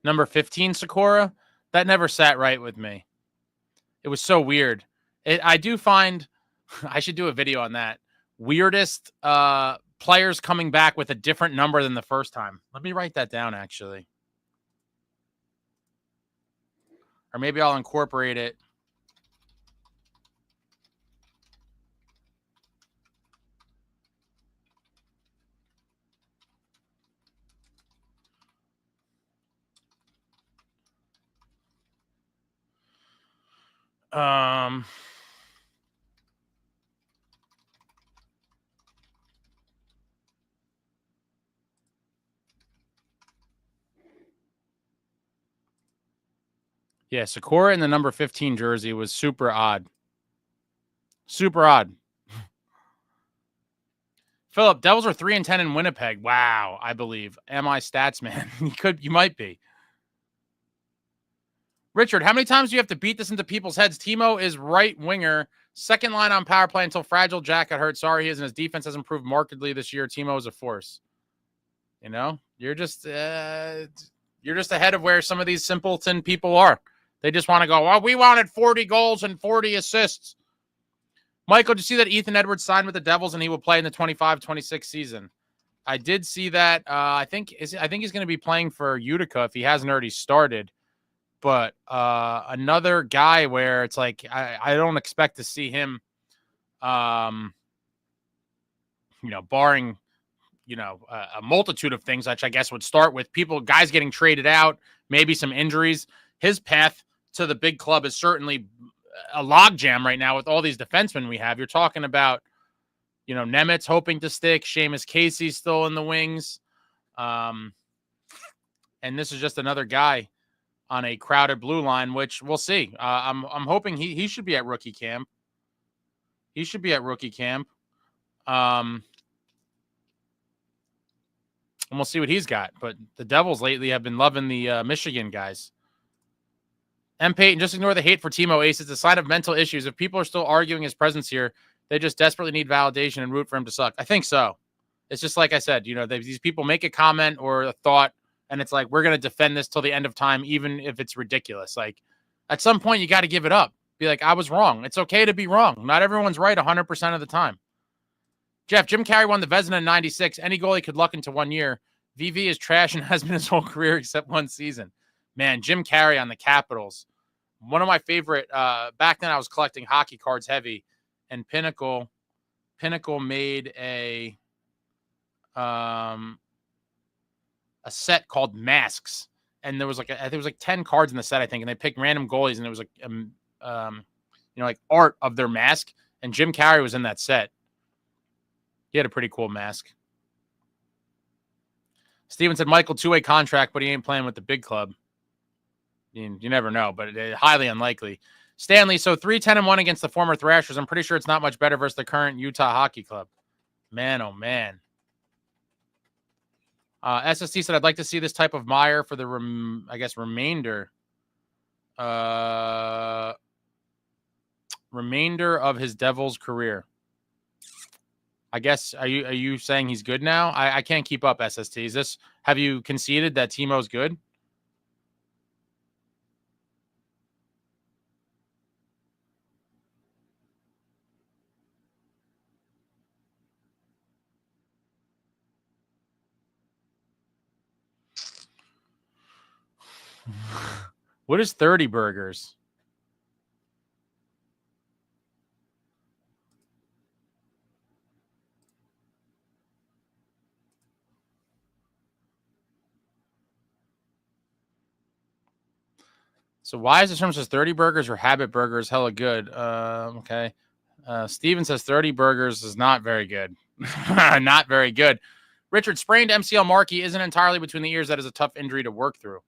Number 15, Sikora? That never sat right with me. It was so weird. I do find I should do a video on that. Weirdest players coming back with a different number than the first time. Let me write that down, actually. Or maybe I'll incorporate it. Yeah, Sikora in the number 15 jersey was super odd. Super odd. Philip, Devils are 3-10 in Winnipeg. Wow, I believe. Am I stats man? You might be. Richard, how many times do you have to beat this into people's heads? Timo is right winger, second line on power play until Fragile Jack got hurt. Sorry, he is, and his defense has improved markedly this year. Timo is a force. You know, You're just ahead of where some of these simpleton people are. They just want to go, well, we wanted 40 goals and 40 assists. Michael, did you see that Ethan Edwards signed with the Devils and he will play in the 25-26 season? I did see that. I think he's going to be playing for Utica if he hasn't already started. But another guy where it's like I don't expect to see him, barring a multitude of things, which I guess would start with guys getting traded out, maybe some injuries. His path to the big club is certainly a logjam right now with all these defensemen we have. You're talking about, Nemitz hoping to stick, Seamus Casey's still in the wings. And this is just another guy on a crowded blue line, which we'll see. I'm hoping he should be at rookie camp. He should be at rookie camp. And we'll see what he's got. But the Devils lately have been loving the Michigan guys. M. Payton, just ignore the hate for Timo Ace. It's a sign of mental issues. If people are still arguing his presence here, they just desperately need validation and root for him to suck. I think so. It's just like I said, these people make a comment or a thought, and it's like, we're going to defend this till the end of time, even if it's ridiculous. Like, at some point, you got to give it up. Be like, I was wrong. It's okay to be wrong. Not everyone's right 100% of the time. Jeff, Jim Carrey won the Vezina in 96. Any goalie could luck into 1 year. VV is trash and has been his whole career except one season. Man, Jim Carrey on the Capitals. One of my favorite, back then I was collecting hockey cards heavy, and Pinnacle made a set called Masks. And there was I think it was like 10 cards in the set, I think, and they picked random goalies, and it was like art of their mask. And Jim Carrey was in that set. He had a pretty cool mask. Steven said Michael, 2-way contract, but he ain't playing with the big club. You never know, but highly unlikely. Stanley, so 3-10-1 against the former Thrashers. I'm pretty sure it's not much better versus the current Utah Hockey Club. Man, oh man. SST said, I'd like to see this type of Meier for the, remainder of his Devils career. I guess, are you saying he's good now? I can't keep up, SST. Have you conceded that Timo's good? What is 30 burgers? So why is the term says 30 burgers or habit burgers hella good? Okay. Steven says 30 burgers is not very good. Not very good. Richard, sprained MCL marquee isn't entirely between the ears. That is a tough injury to work through.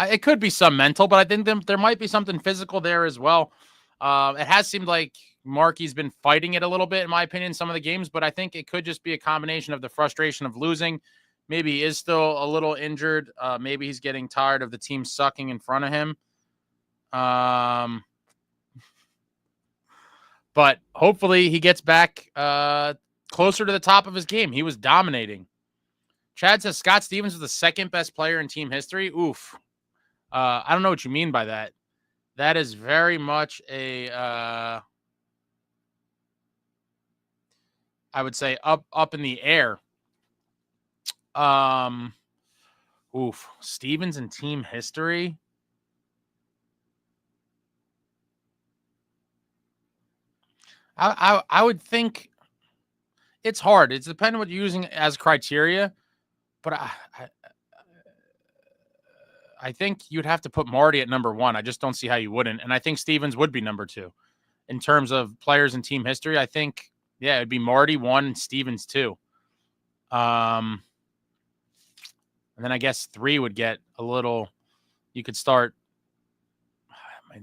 It could be some mental, but I think there might be something physical there as well. It has seemed like Markey's been fighting it a little bit, in my opinion, some of the games, but I think it could just be a combination of the frustration of losing. Maybe he is still a little injured. Maybe he's getting tired of the team sucking in front of him. But hopefully he gets back closer to the top of his game. He was dominating. Chad says Scott Stevens was the second best player in team history. Oof. I don't know what you mean by that. That is very much a, I would say up in the air. Stevens in team history. I would think it's hard. It's depending on what you're using as criteria, but I think you'd have to put Marty at number one. I just don't see how you wouldn't. And I think Stevens would be number two in terms of players in team history. I think, yeah, it'd be Marty 1 and Stevens 2. And then I guess 3 would get a little, you could start,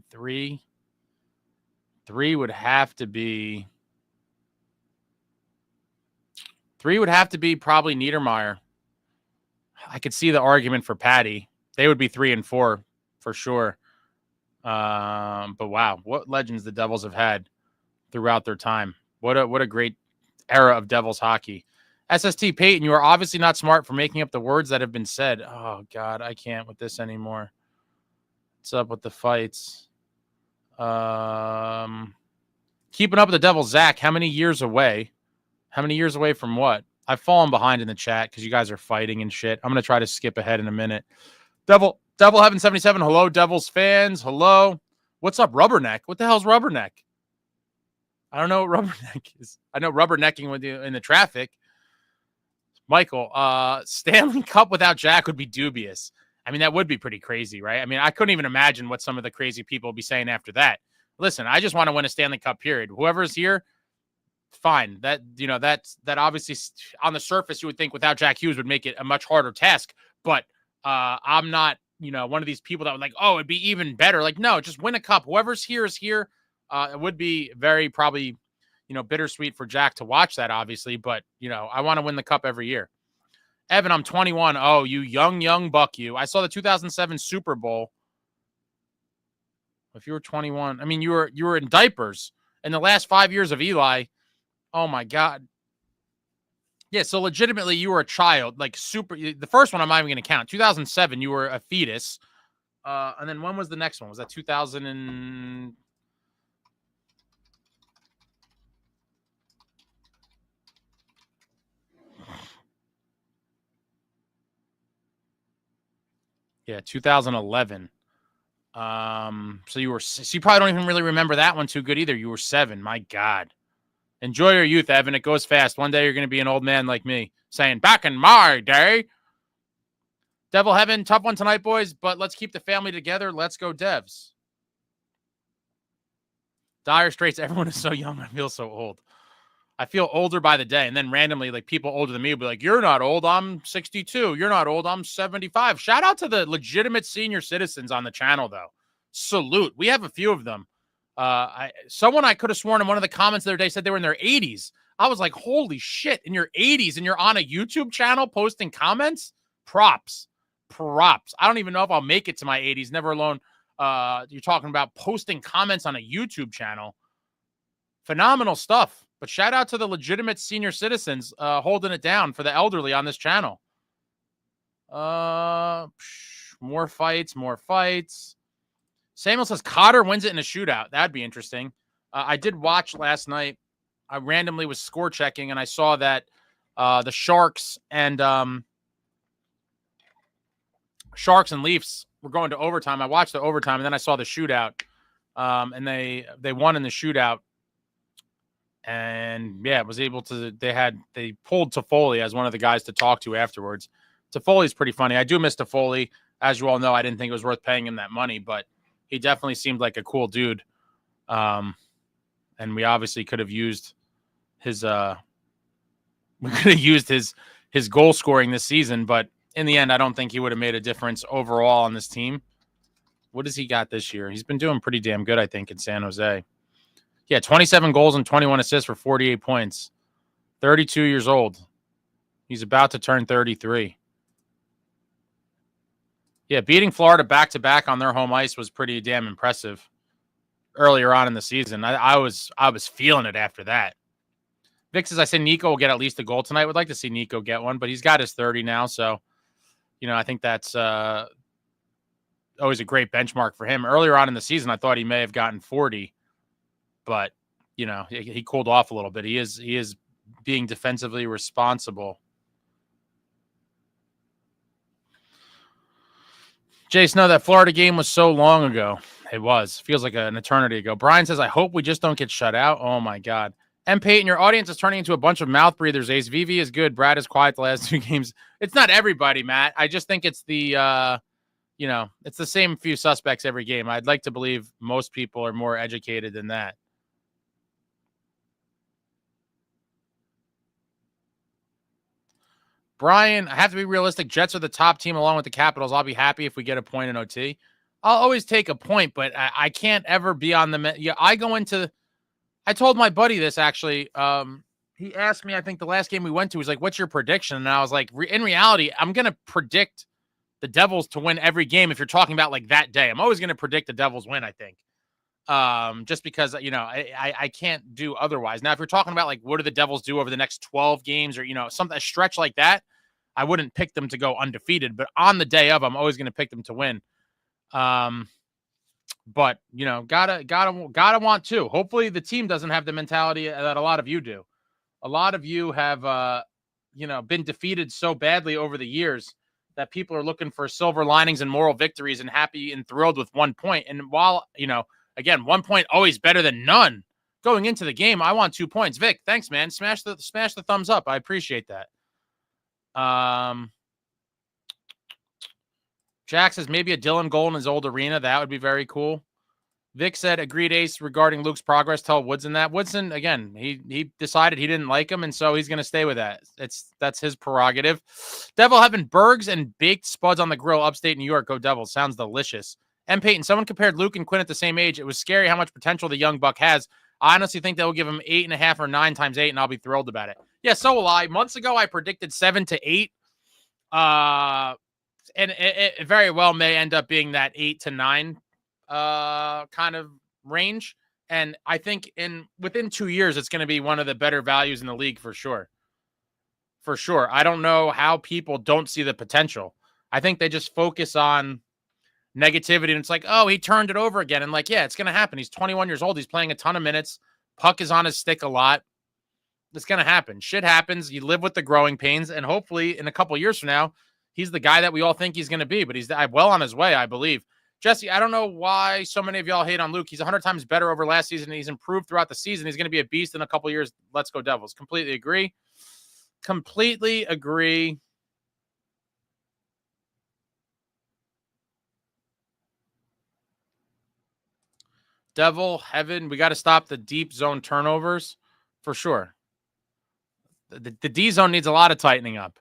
three would have to be probably Niedermeyer. I could see the argument for Patty. They would be 3 and 4 for sure. But wow, what legends the Devils have had throughout their time. What a great era of Devils hockey. SST Peyton, you are obviously not smart for making up the words that have been said. Oh God, I can't with this anymore. What's up with the fights? Keeping up with the Devils, Zach. How many years away? How many years away from what? I've fallen behind in the chat because you guys are fighting and shit. I'm gonna try to skip ahead in a minute. Devil Heaven 77. Hello, Devils fans. Hello. What's up, Rubberneck? What the hell's Rubberneck? I don't know what Rubberneck is. I know rubbernecking with you in the traffic. Michael, Stanley Cup without Jack would be dubious. I mean, that would be pretty crazy, right? I mean, I couldn't even imagine what some of the crazy people would be saying after that. Listen, I just want to win a Stanley Cup, period. Whoever's here, fine. That obviously on the surface you would think without Jack Hughes would make it a much harder task. But I'm not, one of these people that would like, oh, it'd be even better. Like, no, just win a cup. Whoever's here is here. It would be very probably, bittersweet for Jack to watch that, obviously. But, I want to win the cup every year. Evan, I'm 21. Oh, you young buck, you. I saw the 2007 Super Bowl. If you were 21, I mean, you were in diapers in the last 5 years of Eli. Oh, my God. Yeah, so legitimately, you were a child. Like, super. The first one I'm not even going to count. 2007, you were a fetus. And then when was the next one? Was that 2000 and... Yeah, 2011. So you probably don't even really remember that one too good either. You were 7. My God. Enjoy your youth, Evan. It goes fast. One day you're going to be an old man like me saying, back in my day. Devil Heaven, tough one tonight, boys, but let's keep the family together. Let's go, Devs. Dire Straits, everyone is so young. I feel so old. I feel older by the day. And then randomly, like people older than me will be like, you're not old. I'm 62. You're not old. I'm 75. Shout out to the legitimate senior citizens on the channel, though. Salute. We have a few of them. Someone I could have sworn in one of the comments the other day said they were in their 80s. I was like, holy shit, in your 80s and you're on a YouTube channel posting comments? Props. I don't even know if I'll make it to my 80s, never alone. You're talking about posting comments on a YouTube channel. Phenomenal stuff. But shout out to the legitimate senior citizens holding it down for the elderly on this channel. More fights. Samuel says Cotter wins it in a shootout. That'd be interesting. I did watch last night. I randomly was score checking, and I saw that the Sharks and Leafs were going to overtime. I watched the overtime, and then I saw the shootout, and they won in the shootout. And yeah, was able to. They pulled Toffoli as one of the guys to talk to afterwards. Toffoli's pretty funny. I do miss Toffoli, as you all know. I didn't think it was worth paying him that money, but he definitely seemed like a cool dude. And we obviously could have used his his goal scoring this season, but in the end, I don't think he would have made a difference overall on this team. What has he got this year? He's been doing pretty damn good, I think, in San Jose. Yeah, 27 goals and 21 assists for 48 points. 32 years old. He's about to turn 33. Yeah, beating Florida back-to-back on their home ice was pretty damn impressive earlier on in the season. I was feeling it after that. Vic says, I say Nico will get at least a goal tonight. Would like to see Nico get one, but he's got his 30 now, so, I think that's always a great benchmark for him. Earlier on in the season, I thought he may have gotten 40. But, he cooled off a little bit. He is being defensively responsible. Jace, no, that Florida game was so long ago. It was. Feels like an eternity ago. Brian says, I hope we just don't get shut out. Oh, my God. M. Peyton, your audience is turning into a bunch of mouth breathers. Ace VV is good. Brad is quiet the last 2 games. It's not everybody, Matt. I just think it's the, it's the same few suspects every game. I'd like to believe most people are more educated than that. Brian, I have to be realistic. Jets are the top team along with the Capitals. I'll be happy if we get a point in OT. I'll always take a point, but I can't ever be on the... Yeah, I told my buddy this, actually. He asked me, I think the last game we went to, was like, what's your prediction? And I was like, in reality, I'm going to predict the Devils to win every game if you're talking about like that day. I'm always going to predict the Devils win, I think. Just because, I can't do otherwise. Now, if you're talking about like what do the Devils do over the next 12 games or, a stretch like that, I wouldn't pick them to go undefeated. But on the day of, I'm always going to pick them to win. But, gotta want to. Hopefully the team doesn't have the mentality that a lot of you do. A lot of you have, been defeated so badly over the years that people are looking for silver linings and moral victories and happy and thrilled with 1 point. And while, again, 1 point always better than none. Going into the game, I want 2 points. Vic, thanks, man. Smash the thumbs up. I appreciate that. Jack says maybe a Dylan goal in his old arena. That would be very cool. Vic said, agreed, Ace, regarding Luke's progress. Tell Woodson that. Woodson, again, he decided he didn't like him, and so he's going to stay with that. That's his prerogative. Devil having burgers and baked spuds on the grill, upstate New York. Go Devils. Sounds delicious. M. Peyton, someone compared Luke and Quinn at the same age. It was scary how much potential the young buck has. I honestly think they'll give him 8.5 or 9 times 8, and I'll be thrilled about it. Yeah, so will I. Months ago, I predicted 7 to 8. And it very well may end up being that 8 to 9 kind of range. And I think within 2 years, it's going to be one of the better values in the league for sure. For sure. I don't know how people don't see the potential. I think they just focus on negativity, and it's like, oh, he turned it over again. And like, yeah, it's going to happen. He's 21 years old. He's playing a ton of minutes. Puck is on his stick a lot. It's going to happen. Shit happens. You live with the growing pains, and hopefully in a couple years from now, he's the guy that we all think he's going to be, but he's well on his way, I believe. Jesse, I don't know why so many of y'all hate on Luke. He's 100 times better over last season. He's improved throughout the season. He's going to be a beast in a couple years. Let's go Devils. Completely agree. Completely agree. Devil, Heaven, we got to stop the deep zone turnovers for sure. The D zone needs a lot of tightening up.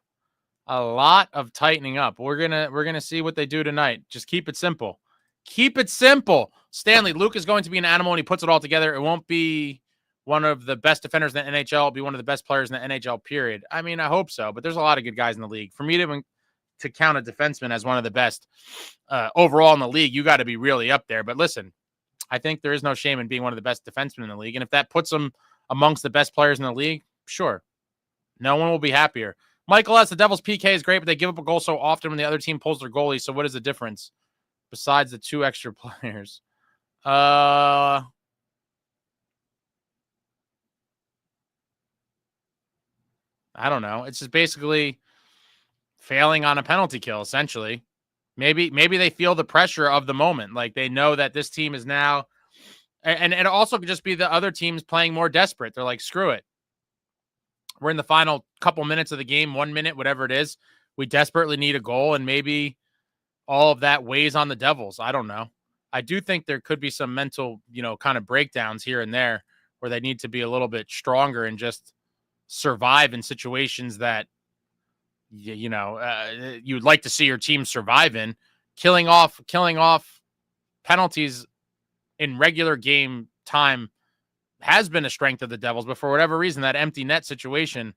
A lot of tightening up. We're gonna see what they do tonight. Just keep it simple. Keep it simple. Stanley, Luke is going to be an animal, and he puts it all together. It won't be one of the best defenders in the NHL. It'll be one of the best players in the NHL, period. I mean, I hope so, but there's a lot of good guys in the league. For me to count a defenseman as one of the best overall in the league, you got to be really up there. But listen, I think there is no shame in being one of the best defensemen in the league. And if that puts him amongst the best players in the league, sure. No one will be happier. Michael S., the Devils' PK is great, but they give up a goal so often when the other team pulls their goalie. So what is the difference besides the 2 extra players? I don't know. It's just basically failing on a penalty kill, essentially. Maybe they feel the pressure of the moment. Like they know that this team is now, and it also could just be the other teams playing more desperate. They're like, screw it. We're in the final couple minutes of the game, 1 minute, whatever it is. We desperately need a goal, and maybe all of that weighs on the Devils. I don't know. I do think there could be some mental, kind of breakdowns here and there where they need to be a little bit stronger and just survive in situations that, you'd like to see your team survive in. Killing off penalties in regular game time has been a strength of the Devils, but for whatever reason, that empty net situation,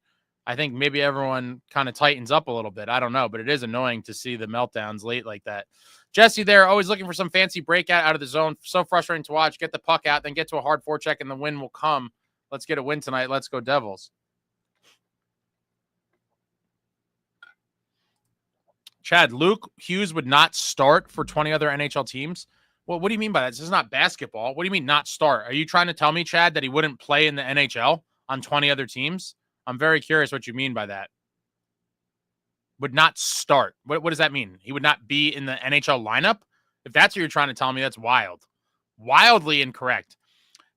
I think maybe everyone kind of tightens up a little bit. I don't know, but it is annoying to see the meltdowns late like that. Jesse there, always looking for some fancy breakout out of the zone. So frustrating to watch. Get the puck out, then get to a hard forecheck, and the win will come. Let's get a win tonight. Let's go Devils. Chad, Luke Hughes would not start for 20 other NHL teams. Well, what do you mean by that? This is not basketball. What do you mean not start? Are you trying to tell me, Chad, that he wouldn't play in the NHL on 20 other teams? I'm very curious what you mean by that. Would not start. What does that mean? He would not be in the NHL lineup? If that's what you're trying to tell me, that's wild. Wildly incorrect.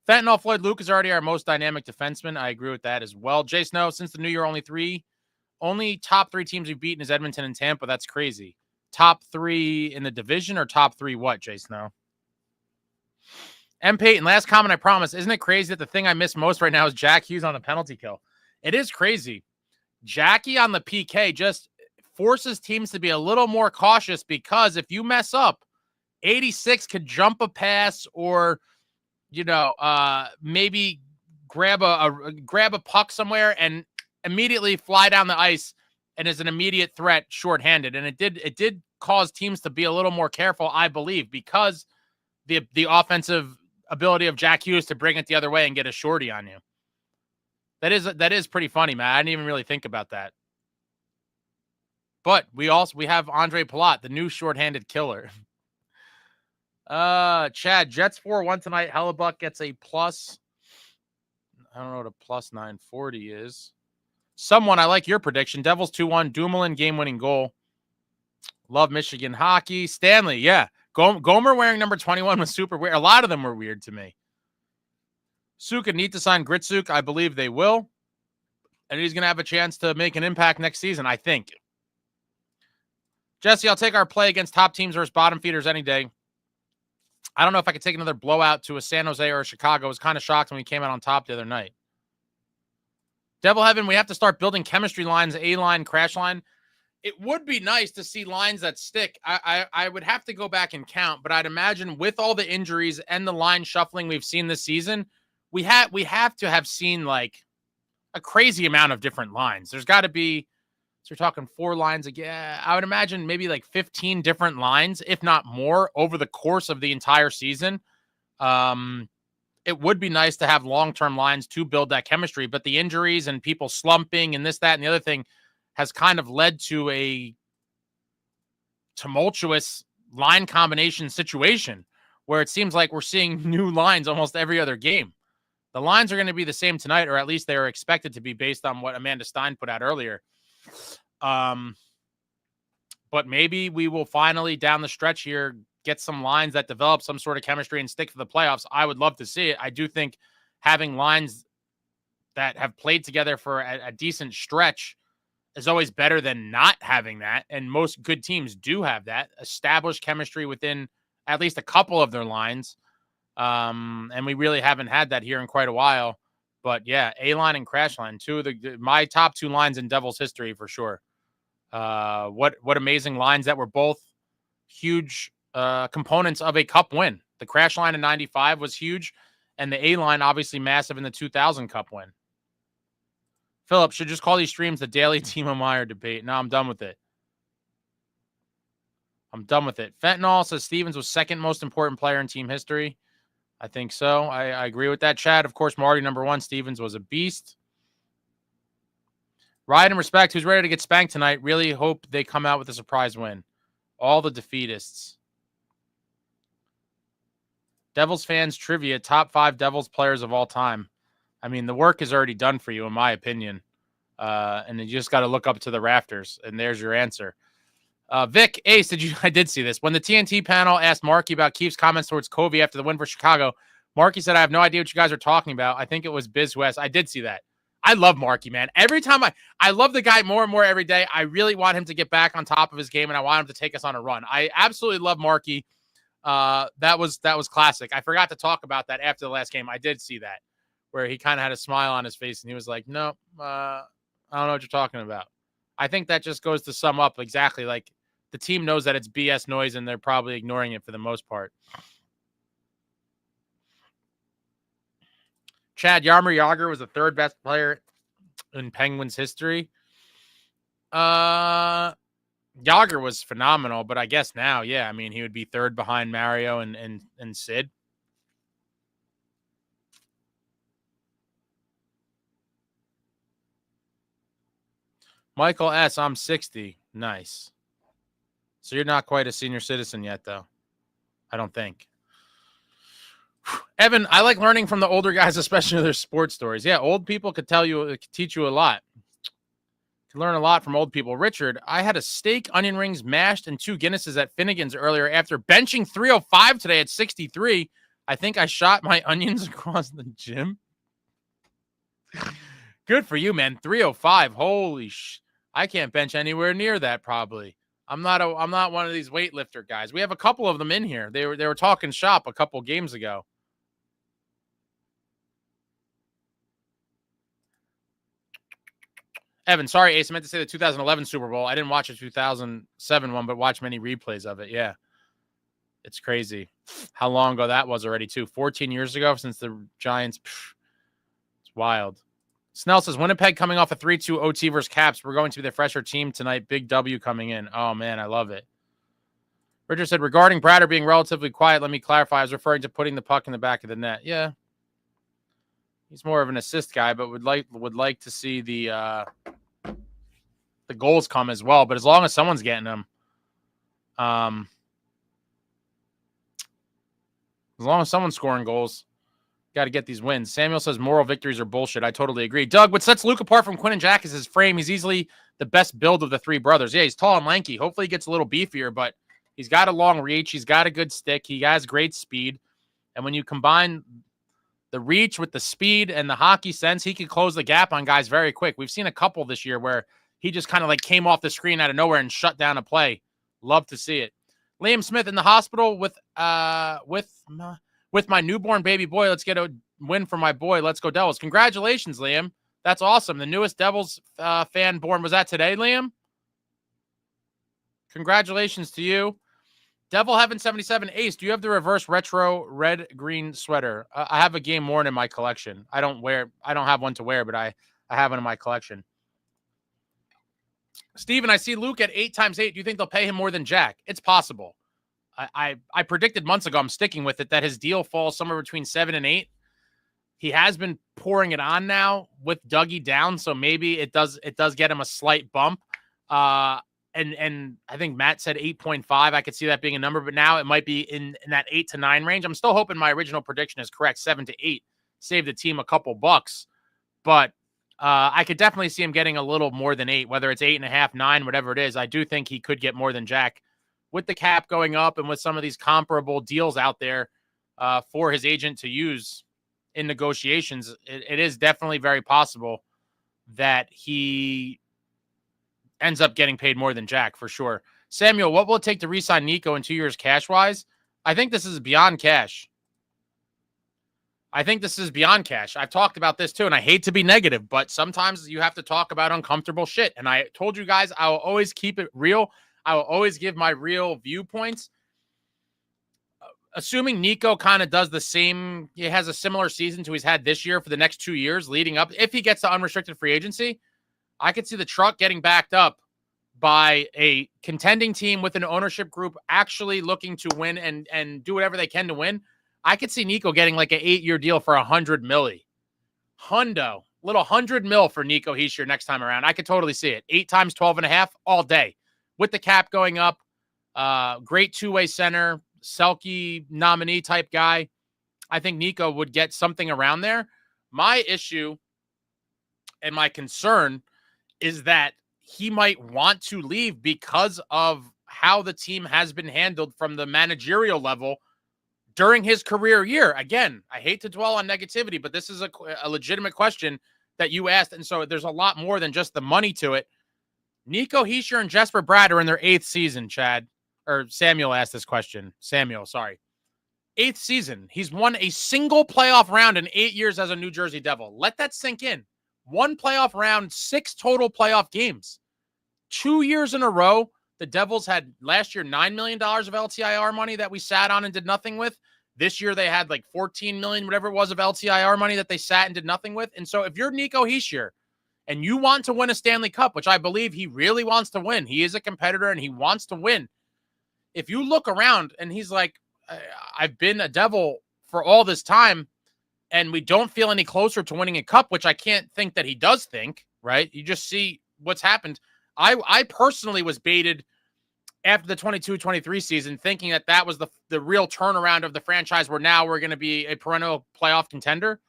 Fentanyl Floyd, Luke is already our most dynamic defenseman. I agree with that as well. Jay Snow, since the new year, only top 3 teams we've beaten is Edmonton and Tampa. That's crazy. Top 3 in the division or top 3 what, Jay Snow? M. Peyton, last comment, I promise. Isn't it crazy that the thing I miss most right now is Jack Hughes on the penalty kill? It is crazy. Jackie on the PK just forces teams to be a little more cautious because if you mess up, 86 could jump a pass or, maybe grab a puck somewhere and immediately fly down the ice and is an immediate threat shorthanded. And it did cause teams to be a little more careful, I believe, because the offensive ability of Jack Hughes to bring it the other way and get a shorty on you. That is pretty funny, man. I didn't even really think about that. But we have Andre Palat, the new shorthanded killer. Chad, Jets 4-1 tonight. Hellebuyck gets a plus. I don't know what a plus 940 is. Someone, I like your prediction. Devils 2-1. Dumoulin game-winning goal. Love Michigan hockey. Stanley, yeah. Gomer wearing number 21 was super weird. A lot of them were weird to me. Suka need to sign Gritsuk. I believe they will. And he's going to have a chance to make an impact next season, I think. Jesse, I'll take our play against top teams versus bottom feeders any day. I don't know if I could take another blowout to a San Jose or a Chicago. I was kind of shocked when we came out on top the other night. Devil Heaven, we have to start building chemistry lines, A-line, crash line. It would be nice to see lines that stick. I would have to go back and count, but I'd imagine with all the injuries and the line shuffling we've seen this season, we have to have seen like a crazy amount of different lines. There's got to be, so we're talking 4 lines again. I would imagine maybe like 15 different lines, if not more, over the course of the entire season. It would be nice to have long-term lines to build that chemistry, but the injuries and people slumping and this, that, and the other thing has kind of led to a tumultuous line combination situation where it seems like we're seeing new lines almost every other game. The lines are going to be the same tonight, or at least they are expected to be based on what Amanda Stein put out earlier. But maybe we will finally down the stretch here get some lines that develop some sort of chemistry and stick for the playoffs. I would love to see it. I do think having lines that have played together for a decent stretch is always better than not having that. And most good teams do have that established chemistry within at least a couple of their lines. And we really haven't had that here in quite a while. But yeah, A-line and crash line, my top 2 lines in Devils history for sure. What amazing lines that were both huge components of a cup win. The crash line in 95 was huge, and the A-line obviously massive in the 2000 cup win. Philip should just call these streams the daily Timo Meier debate. No, I'm done with it. Fentanyl says Stevens was second most important player in team history. I think so. I agree with that, Chad. Of course, Marty number 1. Stevens was a beast. Ride and respect. Who's ready to get spanked tonight? Really hope they come out with a surprise win. All the defeatists. Devils fans trivia. Top 5 Devils players of all time. I mean, the work is already done for you, in my opinion. And you just got to look up to the rafters, and there's your answer. Vic, Ace, I did see this. When the TNT panel asked Marky about Keefe's comments towards Covey after the win for Chicago, Marky said, I have no idea what you guys are talking about. I think it was Biz West. I did see that. I love Marky, man. Every time I love the guy more and more every day. I really want him to get back on top of his game, and I want him to take us on a run. I absolutely love Marky. That was classic. I forgot to talk about that after the last game. I did see that, where he kind of had a smile on his face, and he was like, no, I don't know what you're talking about. I think that just goes to sum up exactly, like, the team knows that it's BS noise, and they're probably ignoring it for the most part. Chad, Jaromir Jagr was the 3rd best player in Penguins history. Jagr was phenomenal, but I guess now, yeah, I mean, he would be 3rd behind Mario and Sid. Michael S., I'm 60. Nice. So you're not quite a senior citizen yet, though. I don't think. Evan, I like learning from the older guys, especially their sports stories. Yeah, old people could teach you a lot. You can learn a lot from old people. Richard, I had a steak, onion rings, mashed, and 2 Guinnesses at Finnegan's earlier after benching 305 today at 63. I think I shot my onions across the gym. Good for you, man. 305. Holy I can't bench anywhere near that probably. I'm not one of these weightlifter guys. We have a couple of them in here. They were talking shop a couple games ago. Evan, sorry, Ace. I meant to say the 2011 Super Bowl. I didn't watch the 2007 one, but watched many replays of it. Yeah. It's crazy how long ago that was already, too. 14 years ago since the Giants. It's wild. Snell says, Winnipeg coming off a 3-2 OT versus Caps. We're going to be the fresher team tonight. Big W coming in. Oh, man, I love it. Richard said, regarding Brodeur being relatively quiet, let me clarify. I was referring to putting the puck in the back of the net. Yeah. He's more of an assist guy, but would like to see the goals come as well. But as long as someone's getting them, as long as someone's scoring goals, got to get these wins. Samuel says moral victories are bullshit. I totally agree. Doug, what sets Luke apart from Quinn and Jack is his frame. He's easily the best build of the three brothers. Yeah, he's tall and lanky. Hopefully he gets a little beefier, but he's got a long reach. He's got a good stick. He has great speed. And when you combine the reach with the speed and the hockey sense, he can close the gap on guys very quick. We've seen a couple this year where he just kind of like came off the screen out of nowhere and shut down a play. Love to see it. Liam Smith in the hospital with my newborn baby boy. Let's get a win for my boy. Let's go Devils. Congratulations, Liam. That's awesome. The newest Devils fan born. Was that today, Liam? Congratulations to you. Devil Heaven 77 Ace, do you have the reverse retro red-green sweater? I have a game worn in my collection. I don't have one to wear, but I have one in my collection. Steven, I see Luke at 8x8. Do you think they'll pay him more than Jack? It's possible. I predicted months ago, I'm sticking with it, that his deal falls somewhere between 7 and 8. He has been pouring it on now with Dougie down, so maybe it does get him a slight bump. And I think Matt said 8.5. I could see that being a number, but now it might be in that 8 to 9 range. I'm still hoping my original prediction is correct, 7 to 8. Save the team a couple bucks. But I could definitely see him getting a little more than 8, whether it's 8.5, 9, whatever it is. I do think he could get more than Jack. With the cap going up and with some of these comparable deals out there for his agent to use in negotiations, it is definitely very possible that he ends up getting paid more than Jack for sure. Samuel, what will it take to re-sign Nico in 2 years cash-wise? I think this is beyond cash. I've talked about this too, and I hate to be negative, but sometimes you have to talk about uncomfortable shit. And I told you guys I will always keep it real. I will always give my real viewpoints. Assuming Nico kind of does the same, he has a similar season to he's had this year for the next 2 years leading up. If he gets to unrestricted free agency, I could see the truck getting backed up by a contending team with an ownership group actually looking to win and do whatever they can to win. I could see Nico getting like an 8-year deal for $100 million. Hundo. Little $100 million for Nicohischier next time around. I could totally see it. 8 times 12.5 all day. With the cap going up, great two-way center, Selke nominee type guy. I think Nico would get something around there. My issue and my concern is that he might want to leave because of how the team has been handled from the managerial level during his career year. Again, I hate to dwell on negativity, but this is a legitimate question that you asked. And so there's a lot more than just the money to it. Nicohischier and Jesperbratt are in their 8th season, Chad. Or Samuel asked this question. Samuel, sorry. 8th season. He's won a single playoff round in 8 years as a New Jersey Devil. Let that sink in. 1 playoff round, 6 total playoff games. 2 years in a row, the Devils had last year $9 million of LTIR money that we sat on and did nothing with. This year they had like $14 million, whatever it was, of LTIR money that they sat and did nothing with. And so if you're Nicohischier and you want to win a Stanley Cup, which I believe he really wants to win, he is a competitor and he wants to win. If you look around and he's like, I've been a Devil for all this time, and we don't feel any closer to winning a cup, which I can't think that he does think, right? You just see what's happened. I personally was baited after the 22-23 season, thinking that was the real turnaround of the franchise, where now we're going to be a perennial playoff contender.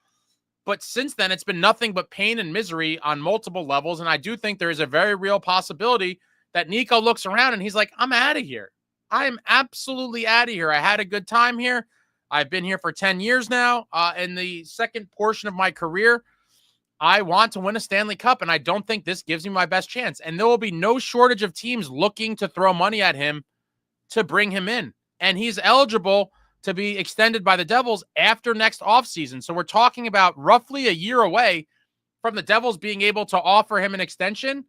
But since then, it's been nothing but pain and misery on multiple levels, and I do think there is a very real possibility that Nico looks around and he's like, I'm out of here. I am absolutely out of here. I had a good time here. I've been here for 10 years now. In the second portion of my career, I want to win a Stanley Cup, and I don't think this gives me my best chance. And there will be no shortage of teams looking to throw money at him to bring him in. And he's eligible to be extended by the Devils after next offseason. So we're talking about roughly a year away from the Devils being able to offer him an extension.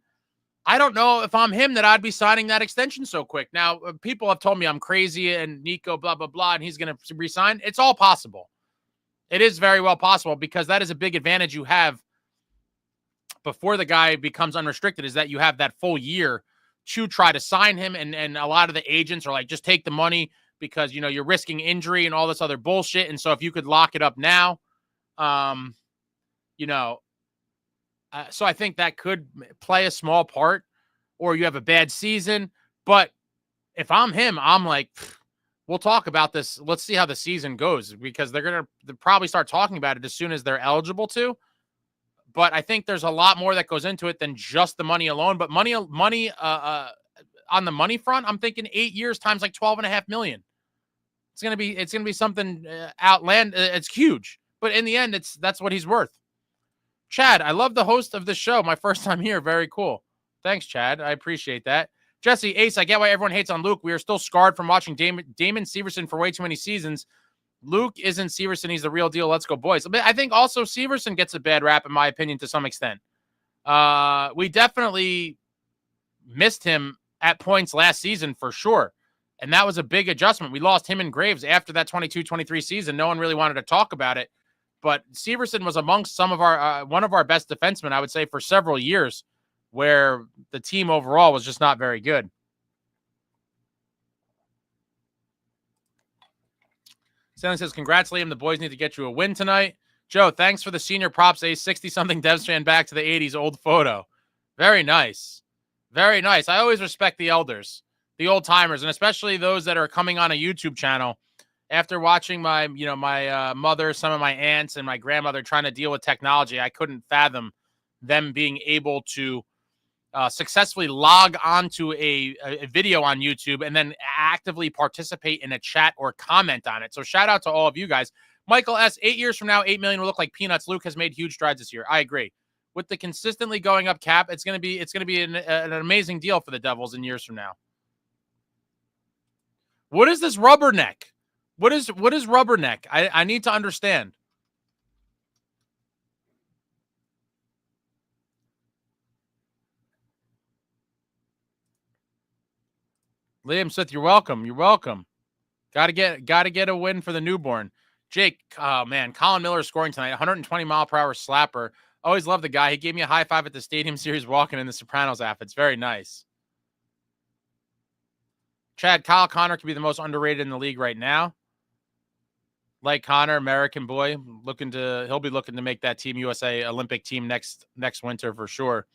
I don't know if I'm him that I'd be signing that extension so quick. Now, people have told me I'm crazy and Nico, blah, blah, blah, and he's going to resign. It's all possible. It is very well possible, because that is a big advantage you have before the guy becomes unrestricted is that you have that full year to try to sign him. And a lot of the agents are like, just take the money because, you're risking injury and all this other bullshit. And so if you could lock it up now, so I think that could play a small part, or you have a bad season. But if I'm him, I'm like, we'll talk about this. Let's see how the season goes, because they're going to probably start talking about it as soon as they're eligible to. But I think there's a lot more that goes into it than just the money alone. But money on the money front, I'm thinking 8 years times like $12.5 million. It's gonna be something outland. It's huge, but in the end, that's what he's worth. Chad, I love the host of the show. My first time here. Very cool. Thanks, Chad. I appreciate that. Jesse, Ace, I get why everyone hates on Luke. We are still scarred from watching Damon Severson for way too many seasons. Luke isn't Severson. He's the real deal. Let's go, boys. But I think also Severson gets a bad rap, in my opinion, to some extent. We definitely missed him at points last season for sure. And that was a big adjustment. We lost him and Graves after that 22-23 season. No one really wanted to talk about it. But Severson was amongst some of our one of our best defensemen, I would say, for several years, where the team overall was just not very good. Stanley says, congrats, Liam. The boys need to get you a win tonight. Joe, thanks for the senior props. A 60-something Devs fan back to the 80s old photo. Very nice. Very nice. I always respect the elders, the old timers, and especially those that are coming on a YouTube channel. After watching my mother, some of my aunts, and my grandmother trying to deal with technology, I couldn't fathom them being able to successfully log onto a video on YouTube and then actively participate in a chat or comment on it. So shout out to all of you guys. Michael S., 8 years from now, 8 million will look like peanuts. Luke has made huge strides this year. I agree. With the consistently going up cap, it's going to be an amazing deal for the Devils in years from now. What is this rubberneck? What is rubberneck? I need to understand. Liam Smith, you're welcome. You're welcome. Got to get a win for the newborn. Jake, oh man, Colin Miller scoring tonight. 120 mile per hour slapper. Always loved the guy. He gave me a high five at the Stadium Series walking in the Sopranos app. It's very nice. Chad, Kyle Connor could be the most underrated in the league right now. Like Connor, American boy, he'll be looking to make that Team USA Olympic team next winter for sure.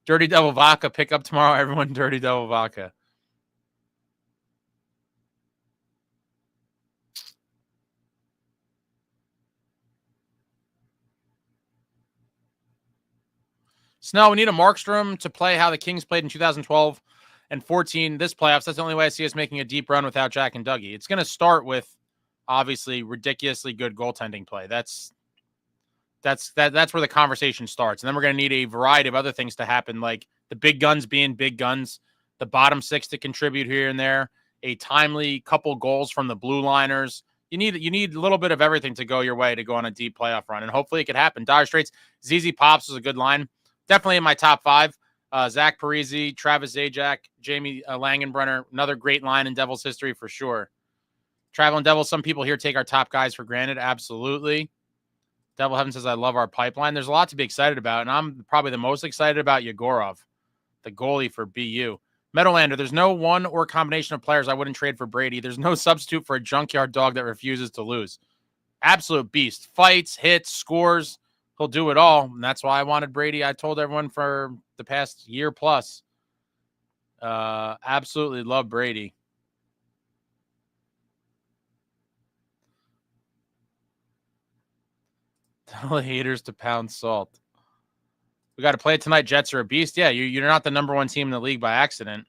Dirty Devil Vodka, pick up tomorrow, everyone. Dirty Devil Vodka. Snell, we need a Markstrom to play how the Kings played in 2012 and 14 this playoffs. That's the only way I see us making a deep run without Jack and Dougie. It's going to start with, obviously, ridiculously good goaltending play. That's where the conversation starts. And then we're going to need a variety of other things to happen, like the big guns being big guns, the bottom six to contribute here and there, a timely couple goals from the blue liners. You need a little bit of everything to go your way to go on a deep playoff run, and hopefully it could happen. Dire Straits, ZZ Pops was a good line. Definitely in my top five. Zach Parise, Travis Zajac, Jamie Langenbrunner, another great line in Devils history for sure. Traveling Devils, some people here take our top guys for granted. Absolutely. Devil Heaven says, I love our pipeline. There's a lot to be excited about, and I'm probably the most excited about Yegorov, the goalie for BU. Meadowlander, there's no one or combination of players I wouldn't trade for Brady. There's no substitute for a junkyard dog that refuses to lose. Absolute beast. Fights, hits, scores. He'll do it all, and that's why I wanted Brady. I told everyone for the past year plus. Absolutely love Brady. Tell the haters to pound salt. We got to play it tonight. Jets are a beast. Yeah, you're not the number one team in the league by accident.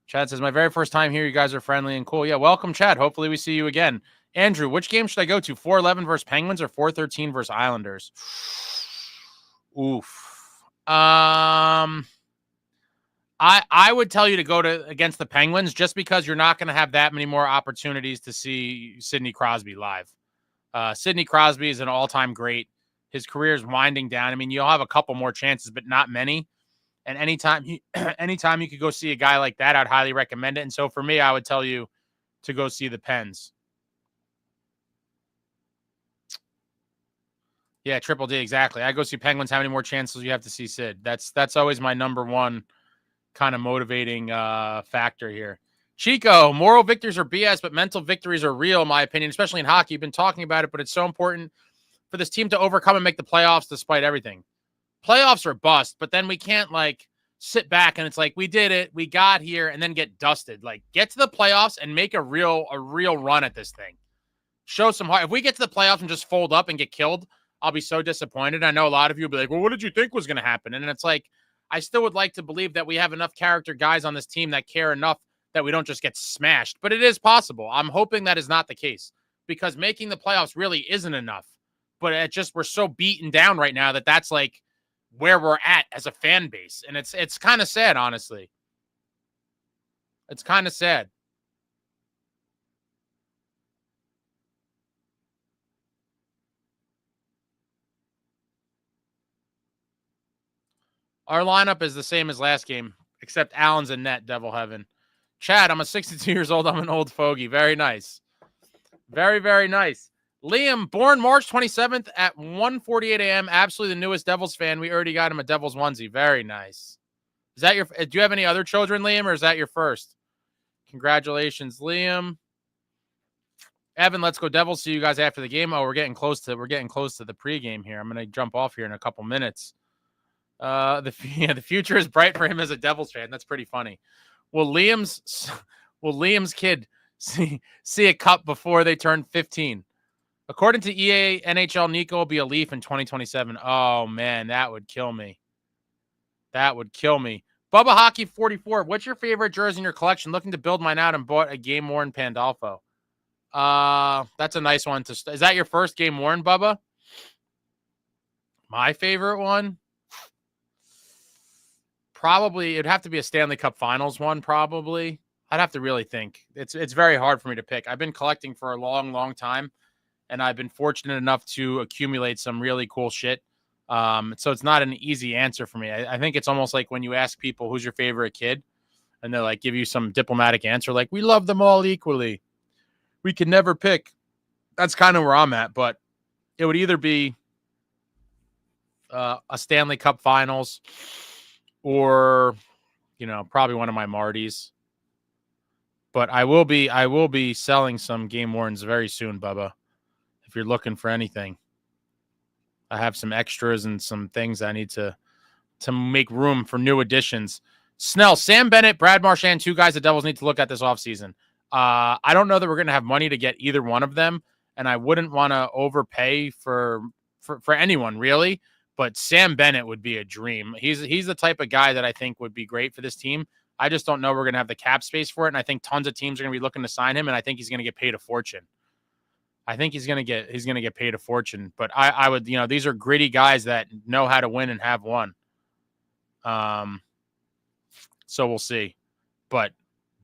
Chad says, my very first time here, you guys are friendly and cool. Yeah, welcome, Chad. Hopefully we see you again. Andrew, which game should I go to? 4-11 versus Penguins or 4-13 versus Islanders? Oof. I would tell you to go against the Penguins just because you're not going to have that many more opportunities to see Sidney Crosby live. Sidney Crosby is an all-time great. His career is winding down. I mean, you'll have a couple more chances, but not many. And anytime you could go see a guy like that, I'd highly recommend it. And so for me, I would tell you to go see the Pens. Yeah, Triple D, exactly. I go see Penguins. How many more chances you have to see Sid? That's always my number one kind of motivating factor here. Chico, moral victories are BS, but mental victories are real, in my opinion, especially in hockey. You've been talking about it, but it's so important for this team to overcome and make the playoffs despite everything. Playoffs are bust, but then we can't like sit back and it's like we did it, we got here, and then get dusted. Like get to the playoffs and make a real run at this thing. Show some heart. If we get to the playoffs and just fold up and get killed, I'll be so disappointed. I know a lot of you will be like, well, what did you think was going to happen? And it's like, I still would like to believe that we have enough character guys on this team that care enough that we don't just get smashed. But it is possible. I'm hoping that is not the case because making the playoffs really isn't enough. But it just, we're so beaten down right now that that's like where we're at as a fan base. And it's kind of sad, honestly. It's kind of sad. Our lineup is the same as last game, except Allen's in net, Devil Heaven. Chad, I'm a 62 years old. I'm an old fogey. Very nice. Very, very nice. Liam, born March 27th at 1:48 a.m. Absolutely the newest Devils fan. We already got him a Devils onesie. Very nice. Is that your? Do you have any other children, Liam, or is that your first? Congratulations, Liam. Evan, let's go Devils. See you guys after the game. Oh, we're getting close to the pregame here. I'm gonna jump off here in a couple minutes. The future is bright for him as a Devils fan. That's pretty funny. Will Liam's kid see a cup before they turn 15? According to EA NHL, Nico will be a Leaf in 2027. Oh man, that would kill me. That would kill me. Bubba Hockey 44. What's your favorite jersey in your collection? Looking to build mine out and bought a game worn Pandolfo. That's a nice one is that your first game worn, Bubba? My favorite one? Probably it'd have to be a Stanley Cup Finals one, probably. I'd have to really think. It's very hard for me to pick. I've been collecting for a long, long time, and I've been fortunate enough to accumulate some really cool shit. So it's not an easy answer for me. I think it's almost like when you ask people who's your favorite kid, and they're like give you some diplomatic answer like we love them all equally. We can never pick. That's kind of where I'm at, but it would either be a Stanley Cup Finals or, probably one of my Martys. But I will be selling some game warrants very soon, Bubba. If you're looking for anything, I have some extras and some things I need to make room for new additions. Snell, Sam Bennett, Brad Marchand, two guys the Devils need to look at this offseason. I don't know that we're going to have money to get either one of them, and I wouldn't want to overpay for anyone, really. But Sam Bennett would be a dream. He's the type of guy that I think would be great for this team. I just don't know we're going to have the cap space for it, and I think tons of teams are going to be looking to sign him, and I think he's going to get paid a fortune. I think he's going to get paid a fortune. But I would, these are gritty guys that know how to win and have won. So we'll see. But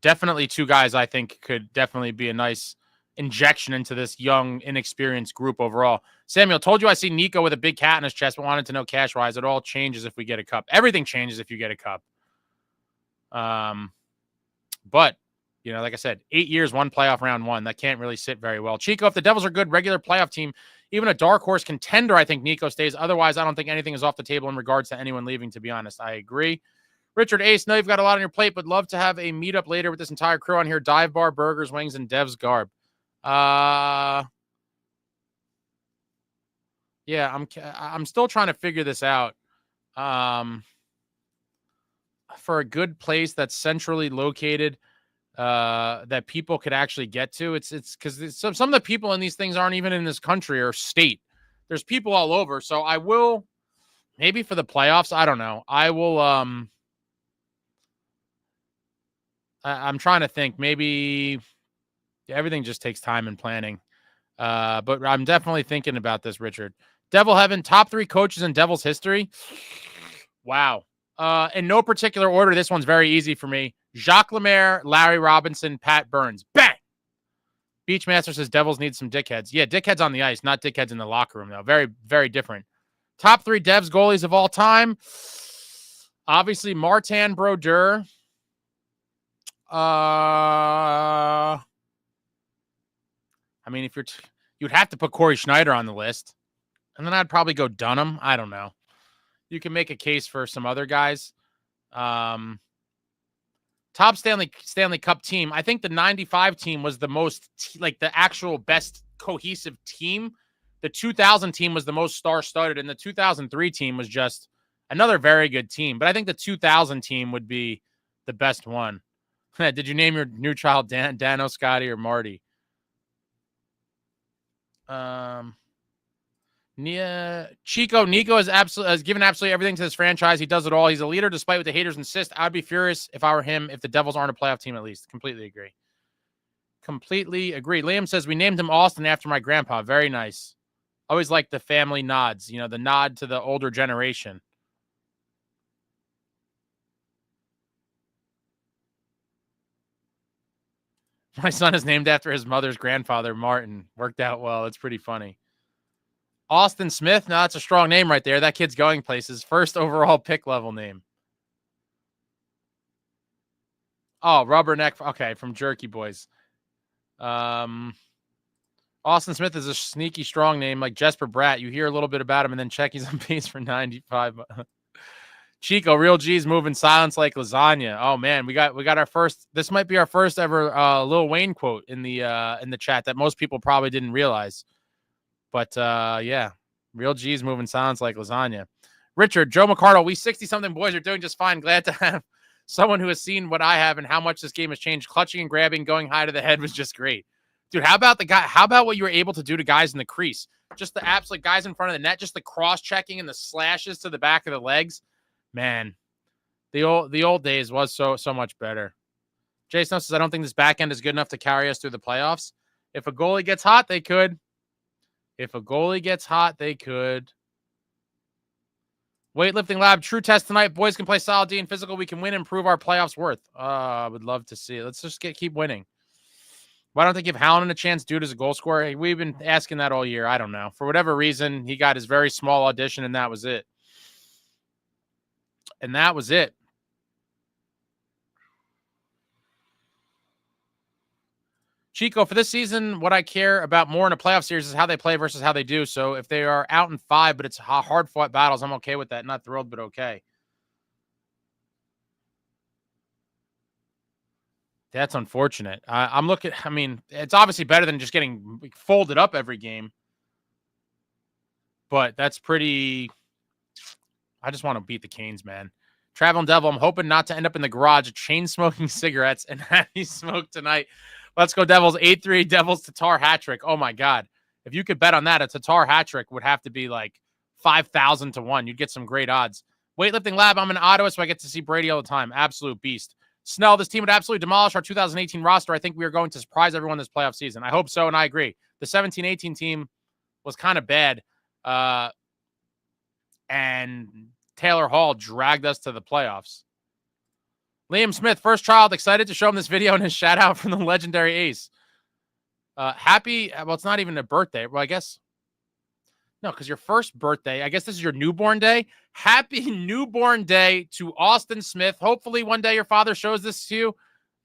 definitely two guys I think could definitely be a nice injection into this young, inexperienced group overall. Samuel, told you I see Nico with a big cat in his chest, but wanted to know cash-wise. It all changes if we get a cup. Everything changes if you get a cup. But, like I said, 8 years, one playoff round one. That can't really sit very well. Chico, if the Devils are good regular playoff team, even a dark horse contender, I think Nico stays. Otherwise, I don't think anything is off the table in regards to anyone leaving, to be honest. I agree. Richard Ace, know you've got a lot on your plate, but love to have a meetup later with this entire crew on here. Dive bar, burgers, wings, and Dev's garb. Yeah, I'm still trying to figure this out. For a good place that's centrally located, that people could actually get to. It's because some of the people in these things aren't even in this country or state. There's people all over. So I will, maybe for the playoffs, I don't know. I will, I'm trying to think. Maybe everything just takes time and planning. But I'm definitely thinking about this, Richard. Devil Heaven, top 3 coaches in Devils history. Wow. In no particular order, this one's very easy for me. Jacques Lemaire, Larry Robinson, Pat Burns. Bang! Beachmaster says Devils need some dickheads. Yeah, dickheads on the ice, not dickheads in the locker room, though. Very, very different. Top 3 Devs goalies of all time. Obviously, Martin Brodeur. I mean, if you'd have to put Corey Schneider on the list. And then I'd probably go Dunham. I don't know. You can make a case for some other guys. Top Stanley Cup team. I think the 95 team was the most, the actual best cohesive team. The 2000 team was the most star-studded, and the 2003 team was just another very good team. But I think the 2000 team would be the best one. Did you name your new child Dano, Scotty, or Marty? Nico has given absolutely everything to this franchise. He does it all. He's a leader despite what the haters insist. I'd be furious if I were him, if the Devils aren't a playoff team at least. Completely agree. Liam says, we named him Austin after my grandpa. Very nice. Always like the family nods, the nod to the older generation. My son is named after his mother's grandfather, Martin. Worked out well. It's pretty funny. Austin Smith. Now, that's a strong name right there. That kid's going places. First overall pick level name. Oh, Rubberneck. Okay, from Jerky Boys. Austin Smith is a sneaky strong name like jesperbratt. You hear a little bit about him and then check he's on pace for 95. Chico, real G's moving silence like lasagna. Oh man, we got our first. This might be our first ever Lil Wayne quote in the chat that most people probably didn't realize. But yeah, real G's moving silence like lasagna. Richard, Joe McCardle, we 60-something boys are doing just fine. Glad to have someone who has seen what I have and how much this game has changed. Clutching and grabbing, going high to the head was just great. Dude, how about what you were able to do to guys in the crease? Just the absolute guys in front of the net, just the cross-checking and the slashes to the back of the legs. Man, the old days was so much better. Jason says, I don't think this back end is good enough to carry us through the playoffs. If a goalie gets hot, they could. Weightlifting Lab, true test tonight. Boys can play solid D and physical. We can win and improve our playoffs worth. I would love to see it. Let's just keep winning. Why don't they give Hallonen a chance? Dude is a goal scorer. We've been asking that all year. I don't know. For whatever reason, he got his very small audition, and that was it. Chico, for this season, what I care about more in a playoff series is how they play versus how they do. So if they are out in 5, but it's hard-fought battles, I'm okay with that. Not thrilled, but okay. That's unfortunate. I'm looking. I mean, it's obviously better than just getting folded up every game. But that's pretty. I just want to beat the Canes, man. Traveling Devil, I'm hoping not to end up in the garage chain smoking cigarettes and having smoke tonight. Let's go Devils. 8-3 Devils Tatar hat trick. Oh my God. If you could bet on that, a Tatar hat trick would have to be like 5,000 to 1. You'd get some great odds. Weightlifting Lab, I'm in Ottawa, so I get to see Brady all the time. Absolute beast. Snell, this team would absolutely demolish our 2018 roster. I think we are going to surprise everyone this playoff season. I hope so, and I agree. The 17-18 team was kind of bad, and Taylor Hall dragged us to the playoffs. Liam Smith, first child, excited to show him this video and his shout out from the legendary Ace. Happy, well, it's not even a birthday. Well, I guess, no, because your first birthday, I guess this is your newborn day. Happy newborn day to Austin Smith. Hopefully one day your father shows this to you